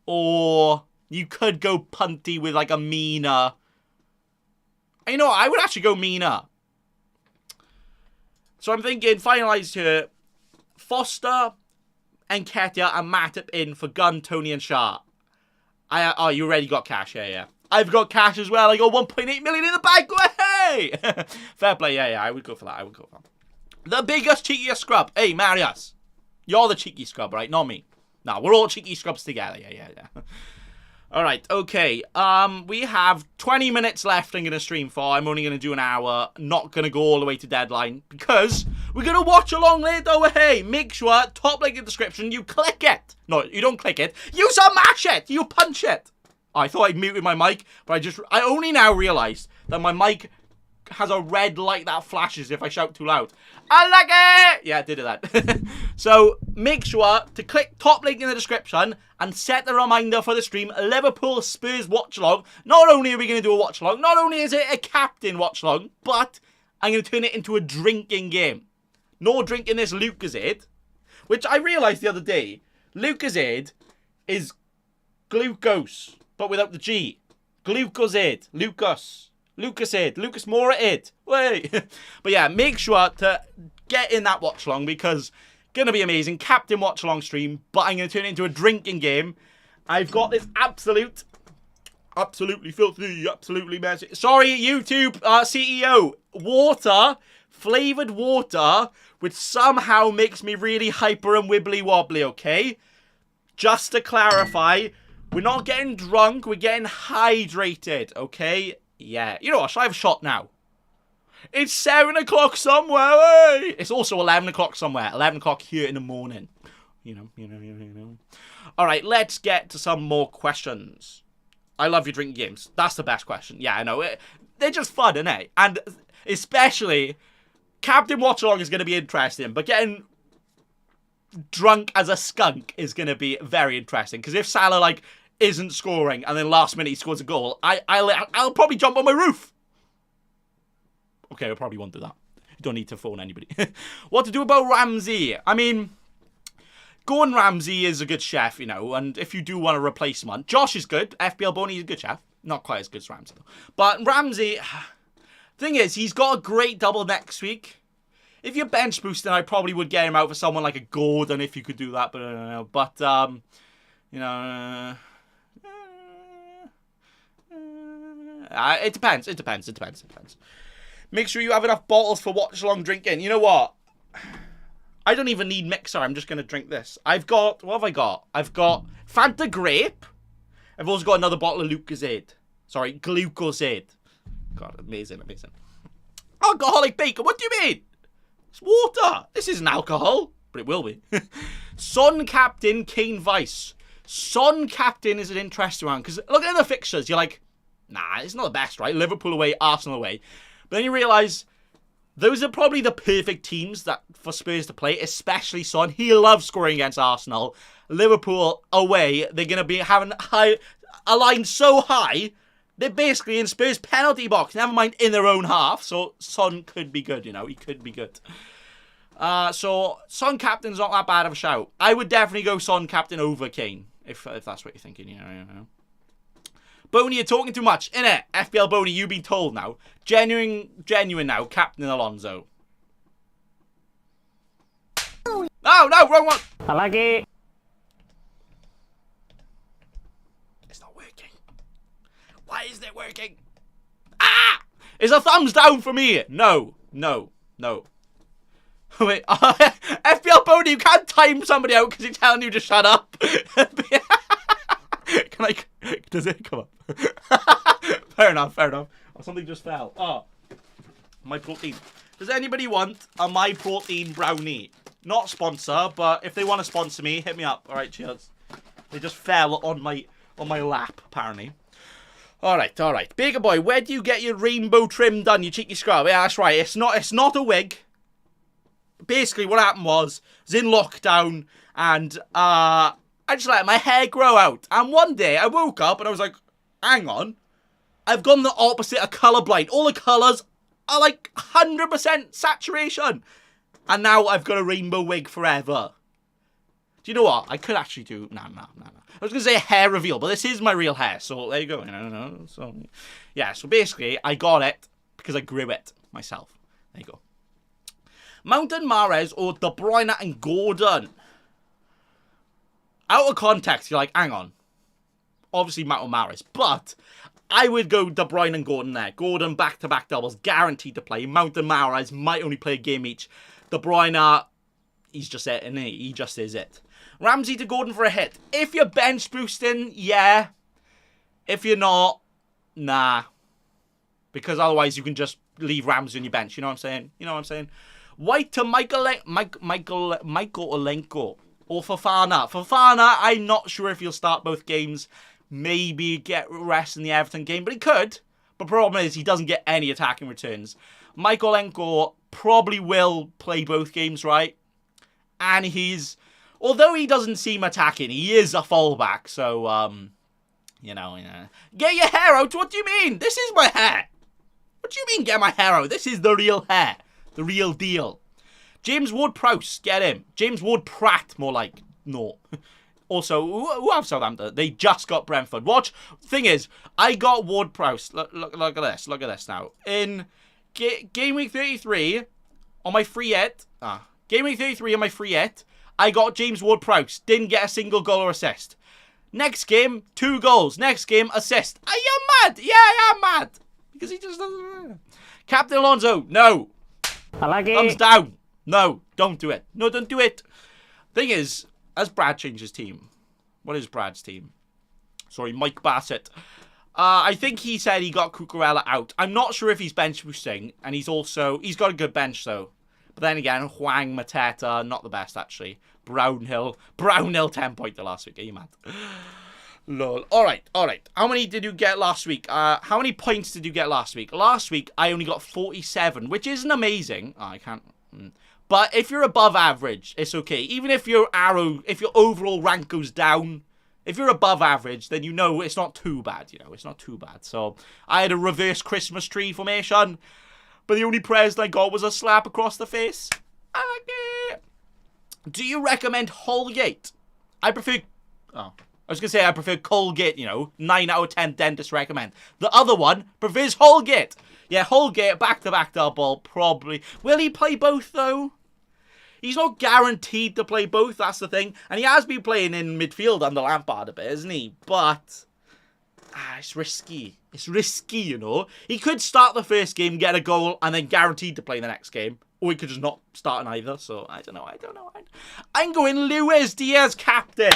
Or you could go punty with like a Mina. You know what? I would actually go Mina. So I'm thinking, finalised here, Foster, Nketiah, and Matip in for Gunn, Tony, and Shah. Oh, you already got Cash. Yeah. I've got Cash as well. I got 1.8 million in the bank. Hey! Fair play. Yeah. I would go for that. The biggest, cheekiest scrub. Hey, Marius. You're the cheeky scrub, right? Not me. No, we're all cheeky scrubs together. Yeah. All right, okay. We have 20 minutes left I'm going to stream for. I'm only going to do an hour. Not going to go all the way to deadline because we're going to watch along later. Hey, make sure, top link in the description, you click it. No, you don't click it. You smash it. You punch it. I thought I'd muted my mic, but I only now realised that my mic has a red light that flashes if I shout too loud. I like it! Yeah, I did that. So, make sure to click top link in the description and set the reminder for the stream, Liverpool Spurs watch along. Not only are we going to do a watch along, not only is it a captain watch along, but I'm going to turn it into a drinking game. No drinking this Lucozade, which I realised the other day. Lucozade is glucose, but without the G. Glucosade. Lucas Moura it. Wait. But yeah, make sure to get in that watch along because gonna be amazing. Captain watch along stream, but I'm gonna turn it into a drinking game. I've got this absolutely filthy, absolutely messy. Sorry, YouTube CEO. Water, flavoured water, which somehow makes me really hyper and wibbly wobbly, okay? Just to clarify, we're not getting drunk, we're getting hydrated, okay? Yeah. You know what? Should I have a shot now? It's 7 o'clock somewhere. Hey! It's also 11 o'clock somewhere. 11 o'clock here in the morning. You know. All right, let's get to some more questions. I love your drinking games. That's the best question. Yeah, I know. They're just fun, isn't it? And especially, Captain Watch Along is going to be interesting, but getting drunk as a skunk is going to be very interesting. Because if Salah, like, isn't scoring and then last minute he scores a goal, I'll probably jump on my roof. Okay, I probably won't do that. You don't need to phone anybody. What to do about Ramsey? I mean, Gordon Ramsay is a good chef, you know, and if you do want a replacement, Josh is good. FPL Boney is a good chef. Not quite as good as Ramsey, though. But Ramsey, Thing is, he's got a great double next week. If you're bench boosting, I probably would get him out for someone like a Gordon if you could do that. But I don't know. But, you know... it depends. It depends. It depends. It depends. Make sure you have enough bottles for watch-along drinking. You know what? I don't even need mixer. I'm just going to drink this. I've got... What have I got? I've got Fanta Grape. I've also got another bottle of Lucozade. Sorry, Glucozade. God, amazing, amazing. Alcoholic bacon. What do you mean? It's water. This isn't alcohol. But it will be. Son Captain Kane Vice. Son Captain is an interesting one. Because looking at the fixtures, you're like... Nah, it's not the best, right? Liverpool away, Arsenal away. But then you realise those are probably the perfect teams that for Spurs to play, especially Son. He loves scoring against Arsenal. Liverpool away, they're going to be having a line so high, they're basically in Spurs' penalty box. Never mind in their own half. So Son could be good, you know. He could be good. So Son Captain's not that bad of a shout. I would definitely go Son Captain over Kane, if that's what you're thinking, you know. Boney, you're talking too much, innit? FPL Boney, you've been told now. Genuine now, Captain Alonso. Oh, no, wrong one. I like it. It's not working. Why isn't it working? Ah! It's a thumbs down for me. No. Wait, FPL Boney, you can't time somebody out because he's telling you to shut up. Can I... Does it come up? Fair enough. Oh, something just fell. Oh, my protein. Does anybody want a My Protein brownie? Not sponsor, but if they want to sponsor me, hit me up. All right, cheers. They just fell on my lap, apparently. All right. Bigger boy, where do you get your rainbow trim done, you cheeky scrub? Yeah, that's right. It's not a wig. Basically, what happened was in lockdown, and I just let my hair grow out. And one day, I woke up and I was like, hang on. I've gone the opposite of colourblind. All the colours are like 100% saturation. And now I've got a rainbow wig forever. Do you know what? I could actually do... No. I was going to say a hair reveal, but this is my real hair. So there you go. So, yeah, so basically, I got it because I grew it myself. There you go. Mountain Mahrez or De Bruyne and Gordon? Out of context, you're like, hang on. Obviously, Mountain Mahrez. But I would go De Bruyne and Gordon there. Gordon back-to-back doubles, guaranteed to play. Mountain Mahrez might only play a game each. De Bruyne, he's just it, and he just is it. Ramsey to Gordon for a hit. If you're bench boosting, yeah. If you're not, nah. Because otherwise, you can just leave Ramsey on your bench. You know what I'm saying? White to Michael Olenko. Or Fofana. Fofana, I'm not sure if he'll start both games. Maybe get rest in the Everton game, but he could. But the problem is he doesn't get any attacking returns. Michael Olenko probably will play both games, right? And although he doesn't seem attacking, he is a fallback. So, you know. Get your hair out. What do you mean? This is my hair. What do you mean get my hair out? This is the real hair. The real deal. James Ward-Prowse, get him. James Ward-Pratt, more like. No. Also, who have Southampton? They just got Brentford. Watch. Thing is, I got Ward-Prowse. Look at this. Look at this now. In Game Week 33, on my free hit. Game Week 33 on my free hit, I got James Ward-Prowse. Didn't get a single goal or assist. Next game, 2 goals. Next game, assist. Are you mad? Yeah, I am mad. Because he just doesn't... Captain Alonso, no. I like it. Thumbs down. No, don't do it. No, don't do it. Thing is, as Brad changed his team, what is Brad's team? Sorry, Mike Bassett. I think he said he got Cucurella out. I'm not sure if he's bench boosting, and he's got a good bench though. But then again, Huang, Mateta, not the best actually. Brownhill 10-pointer last week. Are you mad? Lol. All right. How many did you get last week? How many points did you get last week? Last week, I only got 47, which isn't amazing. I can't... But if you're above average, it's okay. Even if your overall rank goes down, if you're above average, then you know it's not too bad. It's not too bad. So I had a reverse Christmas tree formation, but the only present I got was a slap across the face. I like it. Do you recommend Holgate? I prefer Colgate, 9 out of 10 dentists recommend. The other one prefers Holgate. Yeah, Holgate, back-to-back double, probably. Will he play both, though? He's not guaranteed to play both, that's the thing. And he has been playing in midfield under Lampard a bit, isn't he? But it's risky. It's risky, you know. He could start the first game, get a goal, and then guaranteed to play the next game. Or he could just not start in either. So, I don't know. I'm going Luis Diaz, captain.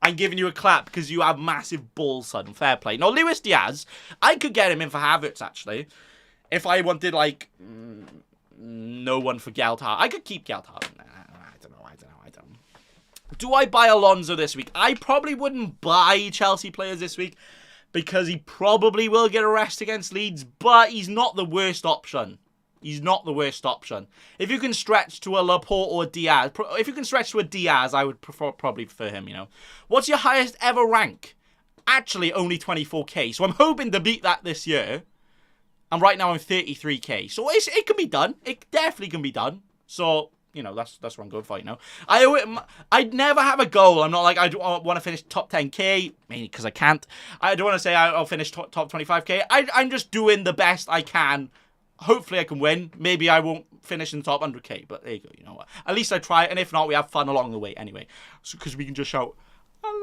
I'm giving you a clap because you have massive balls, son. Fair play. No, Luis Diaz, I could get him in for Havertz, actually. If I wanted, like, no one for Geltard. I could keep Geltard. I don't know. Do I buy Alonso this week? I probably wouldn't buy Chelsea players this week because he probably will get a rest against Leeds, but he's not the worst option. He's not the worst option. If you can stretch to a Laporte or a Diaz, if you can stretch to a Diaz, I would probably prefer him, you know. What's your highest ever rank? Actually, only 24k. So I'm hoping to beat that this year. And right now I'm 33k. So it can be done. It definitely can be done. So, you know, that's what I'm going for, you know. I'd never have a goal. I'm not like, I want to finish top 10k, mainly because I can't. I don't want to say I'll finish top 25k. I'm just doing the best I can. Hopefully I can win. Maybe I won't finish in the top 100k, but there you go, you know what. At least I try, and if not, we have fun along the way anyway. Because we can just shout,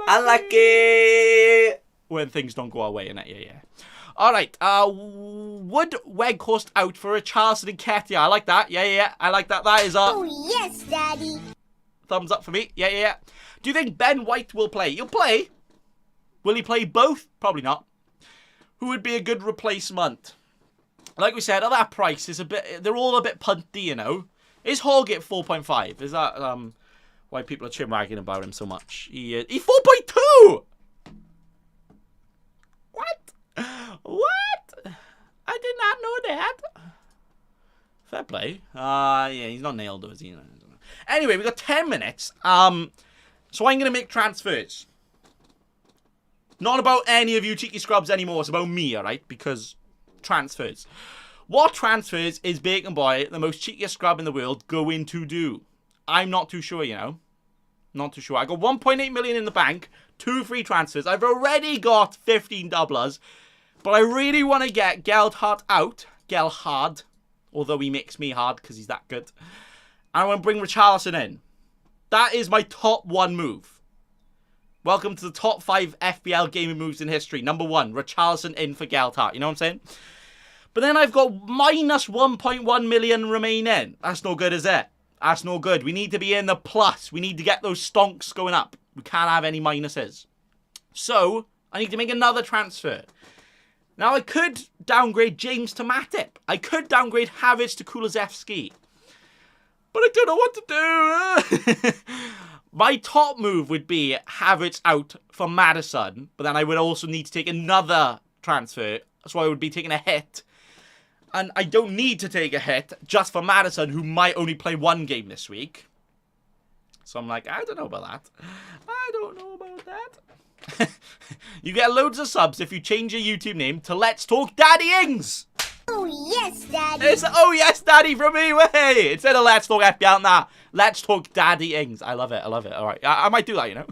unlucky, when things don't go our way, innit? Yeah. Alright, would Weghorst out for a Charleston and Ketia? I like that. Yeah. I like that. That is Oh, yes, Daddy. thumbs up for me. Yeah. Do you think Ben White will play? He'll play. Will he play both? Probably not. Who would be a good replacement? Like we said, at that price, they're all a bit punty, you know. Is Holgate 4.5? Is that why people are chin-wagging about him so much? He's 4.2! What? I did not know that. Fair play. Yeah, he's not nailed though, is he? Anyway, we've got 10 minutes. So I'm going to make transfers. Not about any of you cheeky scrubs anymore. It's about me, alright? Because transfers. What transfers is Bacon Boy, the most cheekiest scrub in the world, going to do? I'm not too sure, you know. Not too sure. I got 1.8 million in the bank. 2 free transfers. I've already got 15 doublers. But I really want to get Gelhard out. Gelhard. Although he makes me hard because he's that good. And I want to bring Richarlison in. That is my top 1 move. Welcome to the top 5 FPL gaming moves in history. Number 1, Richarlison in for Gelhard. You know what I'm saying? But then I've got minus 1.1 million remaining. That's no good, is it? That's no good. We need to be in the plus. We need to get those stonks going up. We can't have any minuses. So, I need to make another transfer. Now, I could downgrade James to Matip. I could downgrade Havertz to Kulusevski. But I don't know what to do. My top move would be Havertz out for Maddison. But then I would also need to take another transfer. So I would be taking a hit. And I don't need to take a hit just for Maddison, who might only play 1 game this week. So I'm like, I don't know about that. You get loads of subs if you change your YouTube name to Let's Talk Daddy Ings. Oh, yes, Daddy. It's oh yes, Daddy from me. Way instead of Let's Talk FPL, nah. Let's Talk Daddy Ings. I love it. All right, I might do that. You know,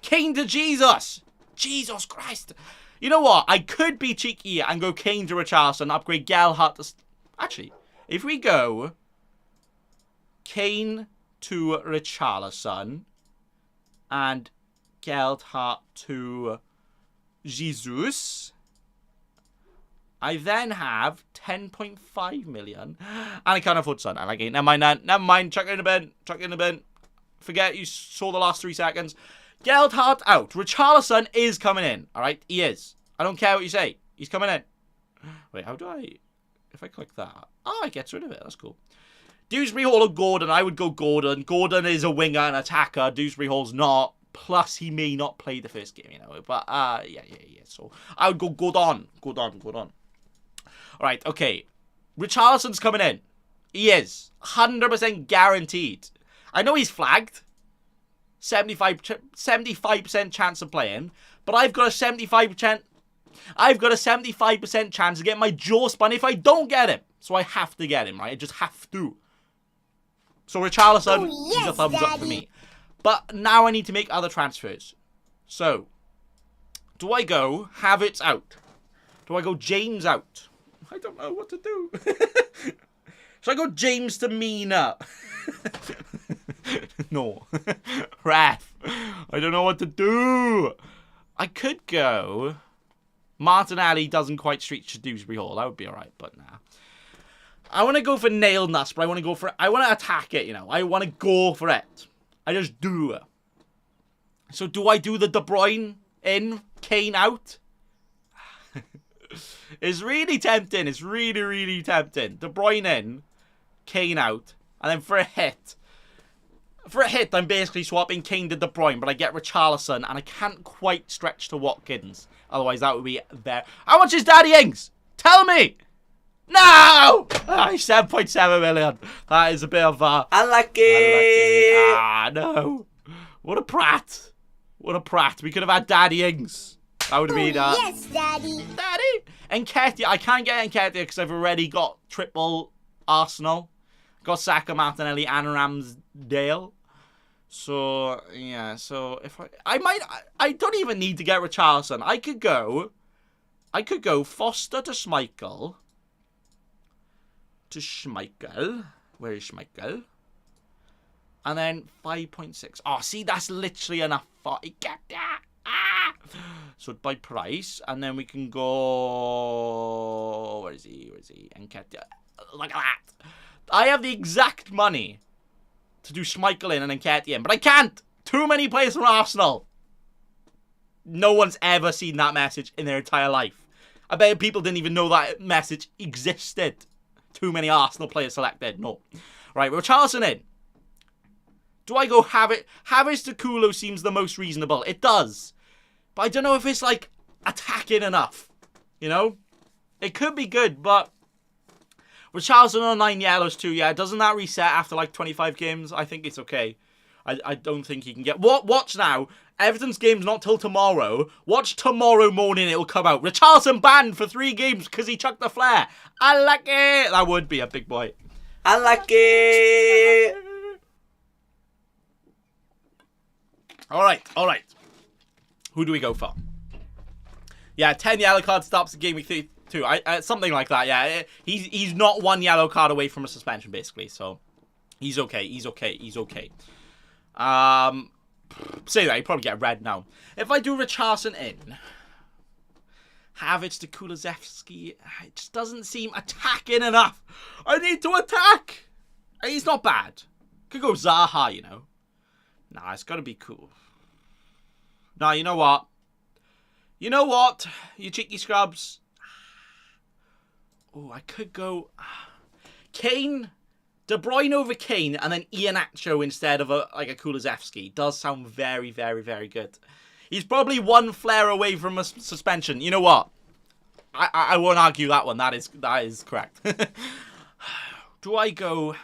Kane to Jesus. Jesus Christ. You know what? I could be cheeky and go Kane to Richarlison, upgrade Gelhart to... Actually, if we go Kane to Richarlison and Gelhart to Jesus, I then have 10.5 million. And I can't afford Son. I like it. Never mind. Chuck it in the bin. Forget you saw the last 3 seconds. Gelhart out. Richarlison is coming in. Alright? He is. I don't care what you say. He's coming in. Wait, how do I... If I click that... Oh, it gets rid of it. That's cool. Dewsbury Hall or Gordon? I would go Gordon. Gordon is a winger and attacker. Dewsbury Hall's not. Plus, he may not play the first game, you know. But, yeah. So, I would go Gordon. Alright, okay. Richarlison's coming in. He is. 100% guaranteed. I know he's flagged. 75% chance of playing, but I've got a 75% chance of getting my jaw spun if I don't get him. So I have to get him, right? I just have to. So Richarlison, he's a thumbs up for me. But now I need to make other transfers. So, do I go Havertz out? Do I go James out? I don't know what to do. Should I go James to Mina? No. Ref. I don't know what to do. I could go... Martinelli doesn't quite reach Dewsbury Hall. That would be alright, but nah. I want to go for nail nuts, but I want to go for it. I want to attack it, you know. I want to go for it. I just do. So do I do the De Bruyne in, Kane out? It's really tempting. It's really, really tempting. De Bruyne in, Kane out, and then for a hit. For a hit, I'm basically swapping Kane to De Bruyne, but I get Richarlison, and I can't quite stretch to Watkins. Otherwise, that would be there. How much is Daddy Ings? Tell me! No! 7.7 million. That is a bit of a... Unlucky. Ah, no. What a prat. What a prat. We could have had Daddy Ings. That would have been... Yes, Daddy. Daddy! Nketiah. I can't get Nketiah because I've already got triple Arsenal. Got Saka, Martinelli, and Ramsdale. So, yeah. So, if I don't even need to get Richarlison. I could go Foster to Schmeichel. Where is Schmeichel? And then 5.6. Oh, see, that's literally enough for... Get that! Ah! So, by price. And then we can go... Where is he? Nketiah. Look at that. I have the exact money to do Schmeichel in and Nketiah in, but I can't. Too many players from Arsenal. No one's ever seen that message in their entire life. I bet people didn't even know that message existed. Too many Arsenal players selected. No. Right, Richarlison in. Do I go Havertz? Havertz to Kulo seems the most reasonable. It does. But I don't know if it's, like, attacking enough. You know? It could be good, but... Richarlison on 9 yellows too, yeah. Doesn't that reset after, like, 25 games? I think it's okay. I don't think he can get... Watch now. Everton's game's not till tomorrow. Watch tomorrow morning, it'll come out. Richarlison banned for 3 games because he chucked the flare. Unlucky. That would be a big boy. Unlucky. All right. Who do we go for? Yeah, 10 yellow cards stops the game week 2. Something like that, yeah. He's not 1 yellow card away from a suspension, basically. So, he's okay. Say that, he'd probably get red now. If I do Richarlison in, Havertz to Kulusevski, it just doesn't seem attacking enough. I need to attack. He's not bad. Could go Zaha, you know. Nah, it's got to be cool. Nah, you know what? You cheeky scrubs. Oh, I could go Kane, De Bruyne over Kane, and then Iheanacho instead of a Kulusevski. Does sound very, very, very good. He's probably 1 flare away from a suspension. You know what? I won't argue that one. That is correct. Do I go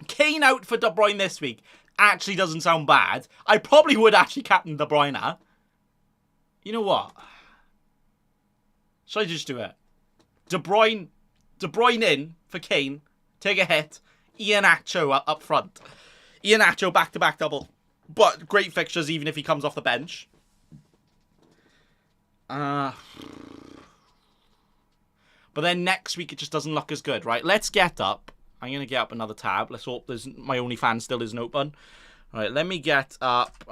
Kane out for De Bruyne this week? Actually doesn't sound bad. I probably would actually captain De Bruyne. You know what? Should I just do it? De Bruyne in for Kane. Take a hit. Iheanacho up front. Iheanacho back-to-back double. But great fixtures even if he comes off the bench. But then next week it just doesn't look as good, right? Let's get up. I'm going to get up another tab. Let's hope my OnlyFans still isn't open. All right, let me get up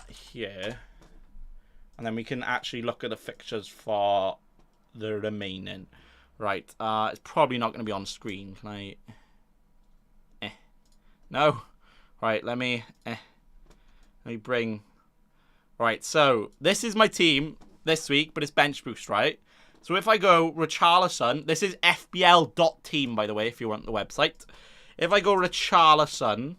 here. And then we can actually look at the fixtures for the remaining. Right, it's probably not going to be on screen. Can I... No. Right, let me bring... Right, so this is my team this week, but it's bench boost, right? So if I go Richarlison, this is FPL.team, by the way, if you want the website. If I go Richarlison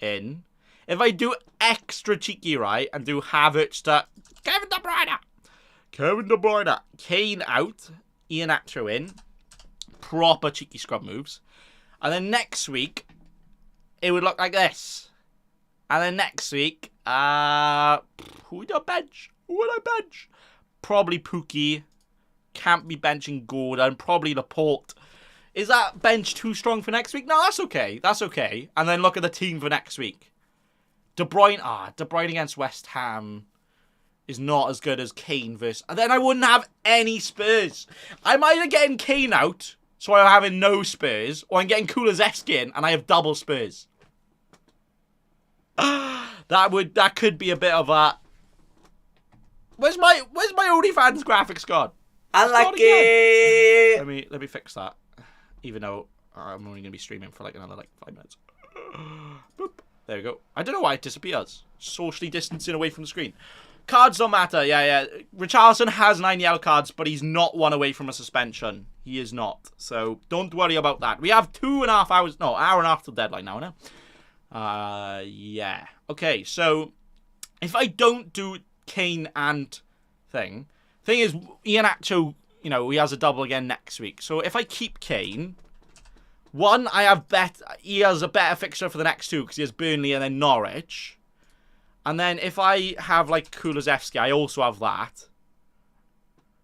in, if I do extra cheeky, right, and do Havertz to Kevin De Bruyne, Kane out, Iheanacho in, proper cheeky scrub moves. And then next week, it would look like this. And then next week, who would I bench? Probably Pookie. Can't be benching Gordon. Probably Laporte. Is that bench too strong for next week? No, that's okay. That's okay. And then look at the team for next week. De Bruyne against West Ham. is not as good as Kane versus... And then I wouldn't have any Spurs. I'm either getting Kane out, so I'm having no Spurs, or I'm getting Kulusevski in, and I have double Spurs. That could be a bit of a... Where's my OnlyFans graphics gone? Unlucky. Let me fix that. Even though I'm only gonna be streaming for like another 5 minutes. Boop. There we go. I don't know why it disappears. Socially distancing away from the screen. Cards don't matter. Yeah. Richarlison has 9 yellow cards, but he's not 1 away from a suspension. He is not. So don't worry about that. We have 2.5 hours. No, hour and a half till deadline now, no? Yeah. Okay, so if I don't do Kane and thing is, Iheanacho, he has a double again next week. So if I keep Kane, one, he has a better fixture for the next 2 because he has Burnley and then Norwich. And then if I have like Kulusevski, I also have that.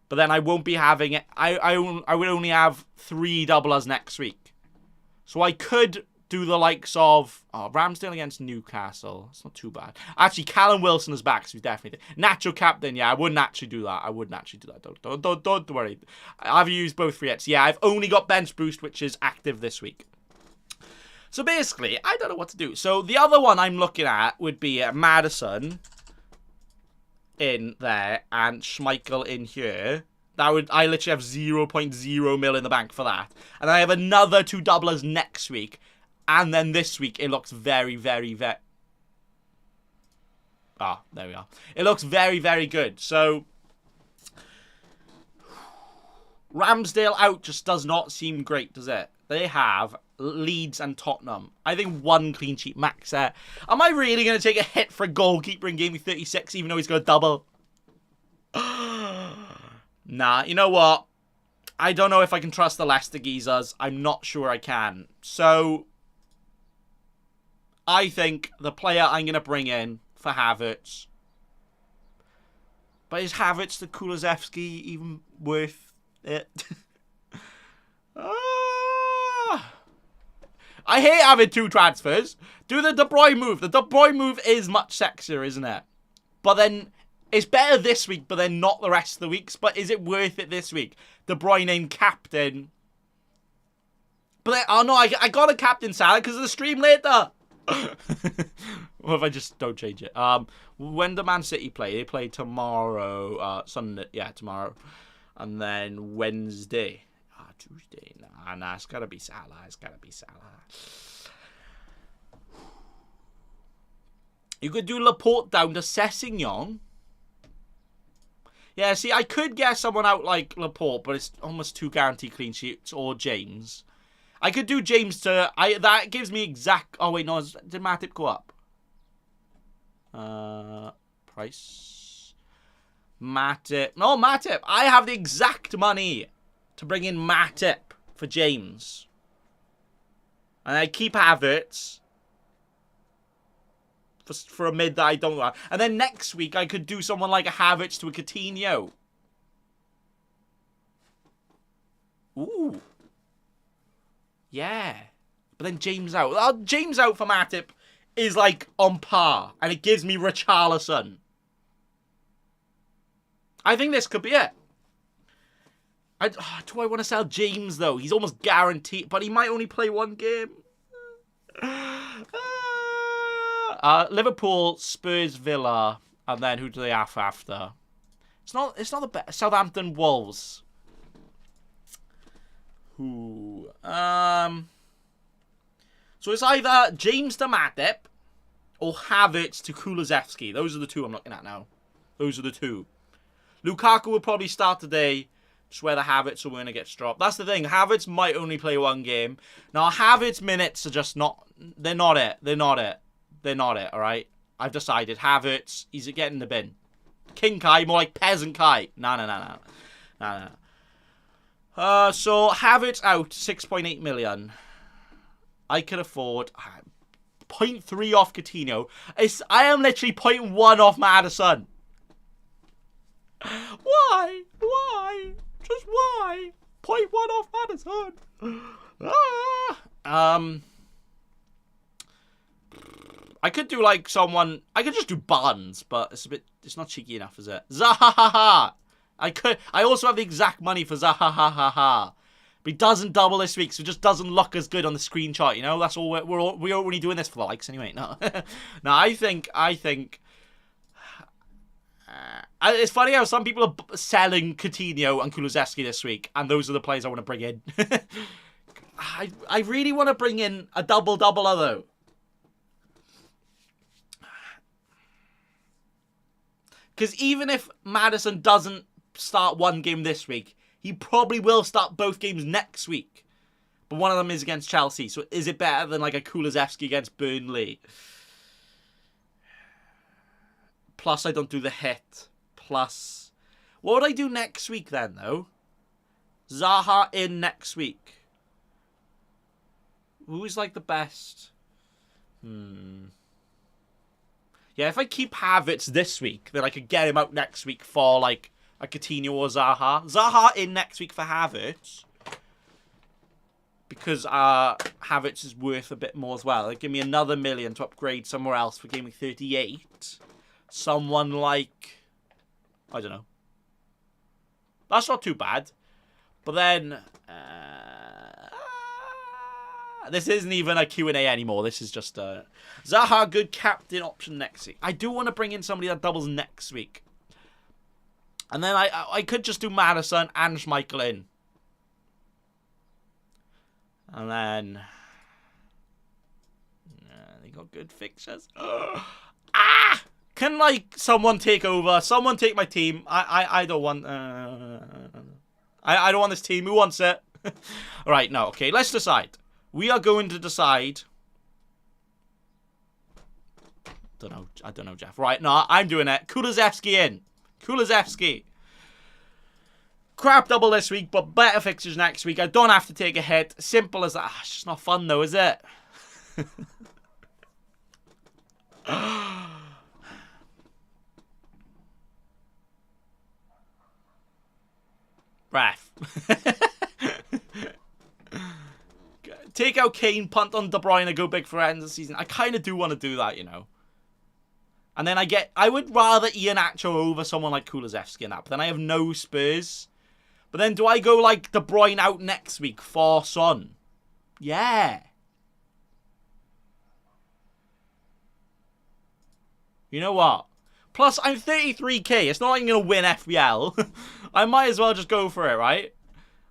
But then I won't be having it. I will only have 3 doublers next week. So I could do the likes of Ramsdale against Newcastle. It's not too bad. Actually, Callum Wilson is back, so he's definitely Nacho captain. Yeah, I wouldn't actually do that. Don't worry. I've used both free hits. Yeah, I've only got bench boost, which is active this week. So basically, I don't know what to do. So the other one I'm looking at would be Maddison in there and Schmeichel in here. I literally have 0.0 mil in the bank for that. And I have another 2 doublers next week. And then this week, it looks very, very, very... there we are. It looks very, very good. So, Ramsdale out just does not seem great, does it? They have Leeds and Tottenham. I think 1 clean sheet max there. Am I really going to take a hit for a goalkeeper in game week 36, even though he's got a double? Nah, you know what? I don't know if I can trust the Leicester geezers. I'm not sure I can. So... I think the player I'm going to bring in for Havertz. But is Havertz the Kulusevski even worth it? I hate having 2 transfers. Do the De Bruyne move. The De Bruyne move is much sexier, isn't it? But then it's better this week, but then not the rest of the weeks. But is it worth it this week? De Bruyne in captain. But then, oh no, I got a captain Salah because of the stream later. What if I just don't change it? When do Man City play? They play tomorrow. Sunday. Yeah, tomorrow. And then Wednesday. Tuesday. Nah, it's gotta be Salah. You could do Laporte down to Sessegnon. Yeah, see, I could get someone out like Laporte, but it's almost 2 guaranteed clean sheets, or James. I could do James to... that gives me exact... Oh, wait, no. Did Matip go up? Price. Matip. No, Matip. I have the exact money to bring in Matip for James. And I keep Havertz for a mid that I don't want. And then next week, I could do someone like a Havertz to a Coutinho. Ooh. Yeah. But then James out. James out for Matip is like on par. And it gives me Richarlison. I think this could be it. Do I want to sell James though? He's almost guaranteed. But he might only play 1 game. Liverpool, Spurs, Villa. And then who do they have after? It's not the best. Southampton, Wolves. Who? So it's either James to Matip or Havertz to Kulusevski. Those are the 2 I'm looking at now. Those are the 2. Lukaku will probably start today. Just whether Havertz or Werner gets dropped. That's the thing. Havertz might only play 1 game. Now, Havertz minutes are just not... They're not it. All right? I've decided. Havertz, he's getting in the bin. King Kai, more like Peasant Kai. No. So, Havertz out, 6.8 million. I can afford 0.3 off Coutinho. I am literally 0.1 off Maddison. Why? Just why? 0.1 off Maddison. I I could do like someone. I could just do Barnes, but it's not cheeky enough, is it? Zahahaha. I also have the exact money for Zahahaha. But he doesn't double this week, so it just doesn't look as good on the screenshot, you know? That's all we're only doing this for the likes anyway. No. No, I think it's funny how some people are selling Coutinho and Kulusevski this week, and those are the players I want to bring in. I really want to bring in a double-doubler, though. Because even if Maddison doesn't start one game this week, he probably will start both games next week. But one of them is against Chelsea. So is it better than like a Kulusevski against Burnley? Plus, I don't do the hit. Plus, what would I do next week then, though? Zaha in next week. Who's like the best? Yeah, if I keep Havertz this week, then I could get him out next week for like a Coutinho or Zaha. Zaha in next week for Havertz. Because Havertz is worth a bit more as well. Like, give me another million to upgrade somewhere else for game week 38. Someone like, I don't know. That's not too bad. But then, this isn't even a Q&A anymore. This is just Zaha, good captain option next week. I do want to bring in somebody that doubles next week. And then I could just do Maddison and Schmeichel in. And then they got good fixtures. Can like someone take over? Someone take my team. I don't want. I don't want this team. Who wants it? All right, no. Okay, let's decide. We are going to decide. I don't know, Jeff. Right, no, I'm doing it. Kulusevski in. Kulusevski. Crap double this week, but better fixtures next week. I don't have to take a hit. Simple as that. It's just not fun, though, is it? Ref. Take out Kane, punt on De Bruyne, go big for end of the season. I kind of do want to do that, you know. And then I would rather Iheanacho over someone like Kulusevski in that. But then I have no Spurs. But then do I go like De Bruyne out next week for Son? Yeah. You know what? Plus, I'm 33k. It's not like I'm going to win FPL. I might as well just go for it, right?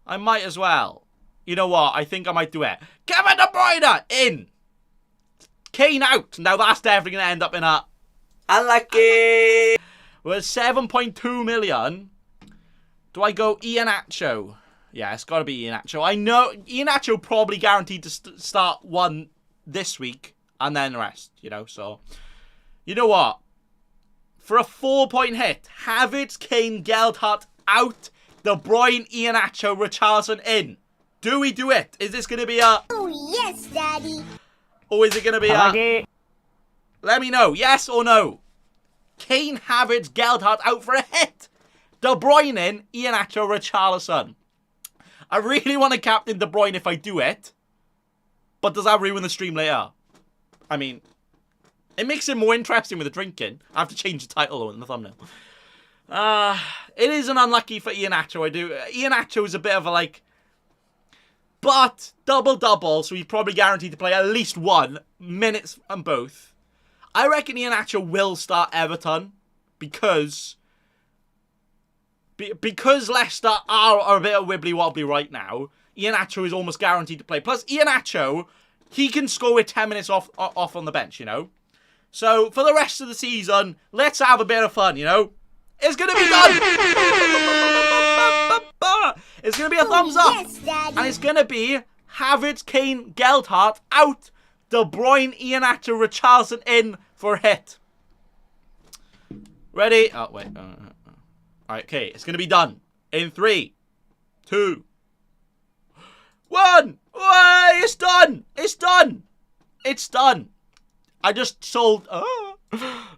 I might as well. You know what? I think I might do it. Kevin De Bruyne in. Kane out. Now that's definitely going to end up in a... Unlucky. We're 7.2 million. Do I go Iheanacho? Yeah, it's got to be Iheanacho. I know Iheanacho probably guaranteed to start one this week and then the rest, you know. So, you know what? For a 4-point hit, Havertz, Kane, Geldhart out. De Bruyne, Iheanacho, Richarlison in. Do we do it? Is this going to be a... Oh, yes, Daddy. Or is it going to be a... Let me know. Yes or no? Kane, Havertz, Geldhart out for a hit. De Bruyne in, Iheanacho, Richarlison. I really want to captain De Bruyne if I do it. But does that ruin the stream later? I mean, it makes it more interesting with the drinking. I have to change the title in the thumbnail. It is an unlucky for Iheanacho, I do. Iheanacho is a bit of a like... But, double-double, so he's probably guaranteed to play at least 1 minutes on both. I reckon Iheanacho will start Everton because Leicester are a bit of wibbly-wobbly right now. Iheanacho is almost guaranteed to play. Plus, Iheanacho, he can score with 10 minutes off on the bench, you know? So, for the rest of the season, let's have a bit of fun, you know? It's going to be done! It's going to be a thumbs up. Yes, Daddy. And it's going to be Havertz, Kane, Geldhart out. De Bruyne, Iheanacho, Richarlison in for a hit. Ready? Oh, wait. Alright, okay. It's going to be done. In 3, 2, 1. Way! It's done. It's done. It's done. I just sold... Oh,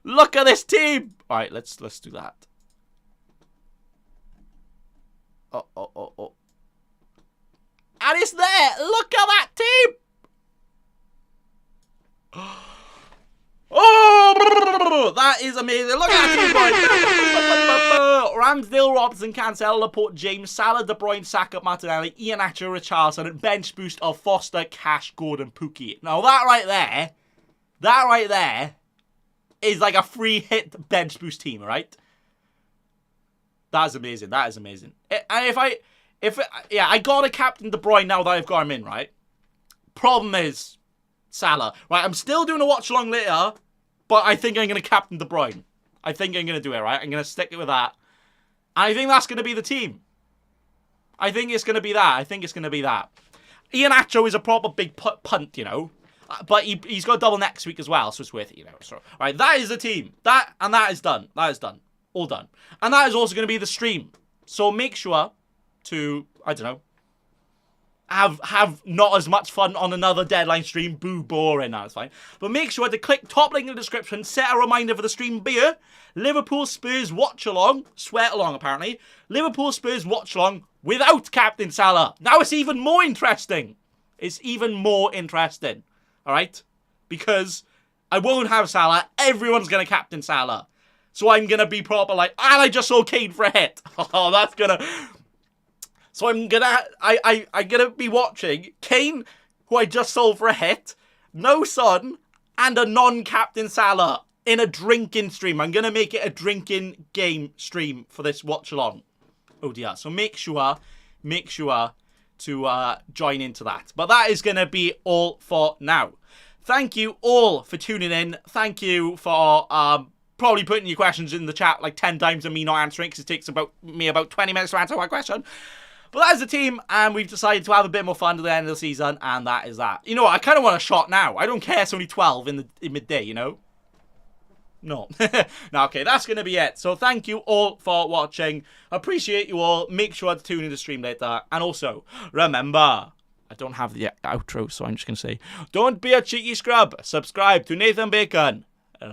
look at this team. Alright, let's do that. Oh. And it's there. Look at that team. Oh, that is amazing. Look at that, boy. Ramsdale, Robson, Cancelo, Laporte, James, Salah, De Bruyne, Saka, Martinelli, Iheanacho, Richarlison, and bench boost of Foster, Cash, Gordon, Pookie. Now that right there is like a free hit bench boost team, right? That is amazing. That is amazing. And I got a captain De Bruyne now that I've got him in, right? Problem is Salah. Right, I'm still doing a watch along later, but I think I'm going to captain De Bruyne. I think I'm going to do it, right? I'm going to stick it with that. And I think that's going to be the team. I think it's going to be that. Iheanacho is a proper big punt, you know. But he's got a double next week as well, so it's worth it, you know. So, right, that is the team. That is done. That is done. All done. And that is also going to be the stream. So make sure to, I don't know, have not as much fun on another deadline stream. Boo, boring. That's fine. But make sure to click top link in the description. Set a reminder for the stream beer. Liverpool Spurs watch along. Sweat along, apparently. Liverpool Spurs watch along without Captain Salah. Now it's even more interesting. It's even more interesting. All right? Because I won't have Salah. Everyone's going to Captain Salah. So I'm going to be proper like, and I just saw Kane for a hit. Oh, that's going to... So I'm gonna be watching Kane, who I just sold for a hit, no Son, and a non-Captain Salah in a drinking stream. I'm gonna make it a drinking game stream for this watch along. Oh dear. So make sure to join into that. But that is gonna be all for now. Thank you all for tuning in. Thank you for probably putting your questions in the chat like 10 times and me not answering, because it takes me about 20 minutes to answer one question. But that is the team, and we've decided to have a bit more fun at the end of the season, and that is that. You know what? I kind of want a shot now. I don't care. It's only 12 in midday, you know? No. No, okay, that's going to be it. So thank you all for watching. Appreciate you all. Make sure to tune in the stream later. And also, remember, I don't have the outro, so I'm just going to say, don't be a cheeky scrub. Subscribe to Nathan Bacon.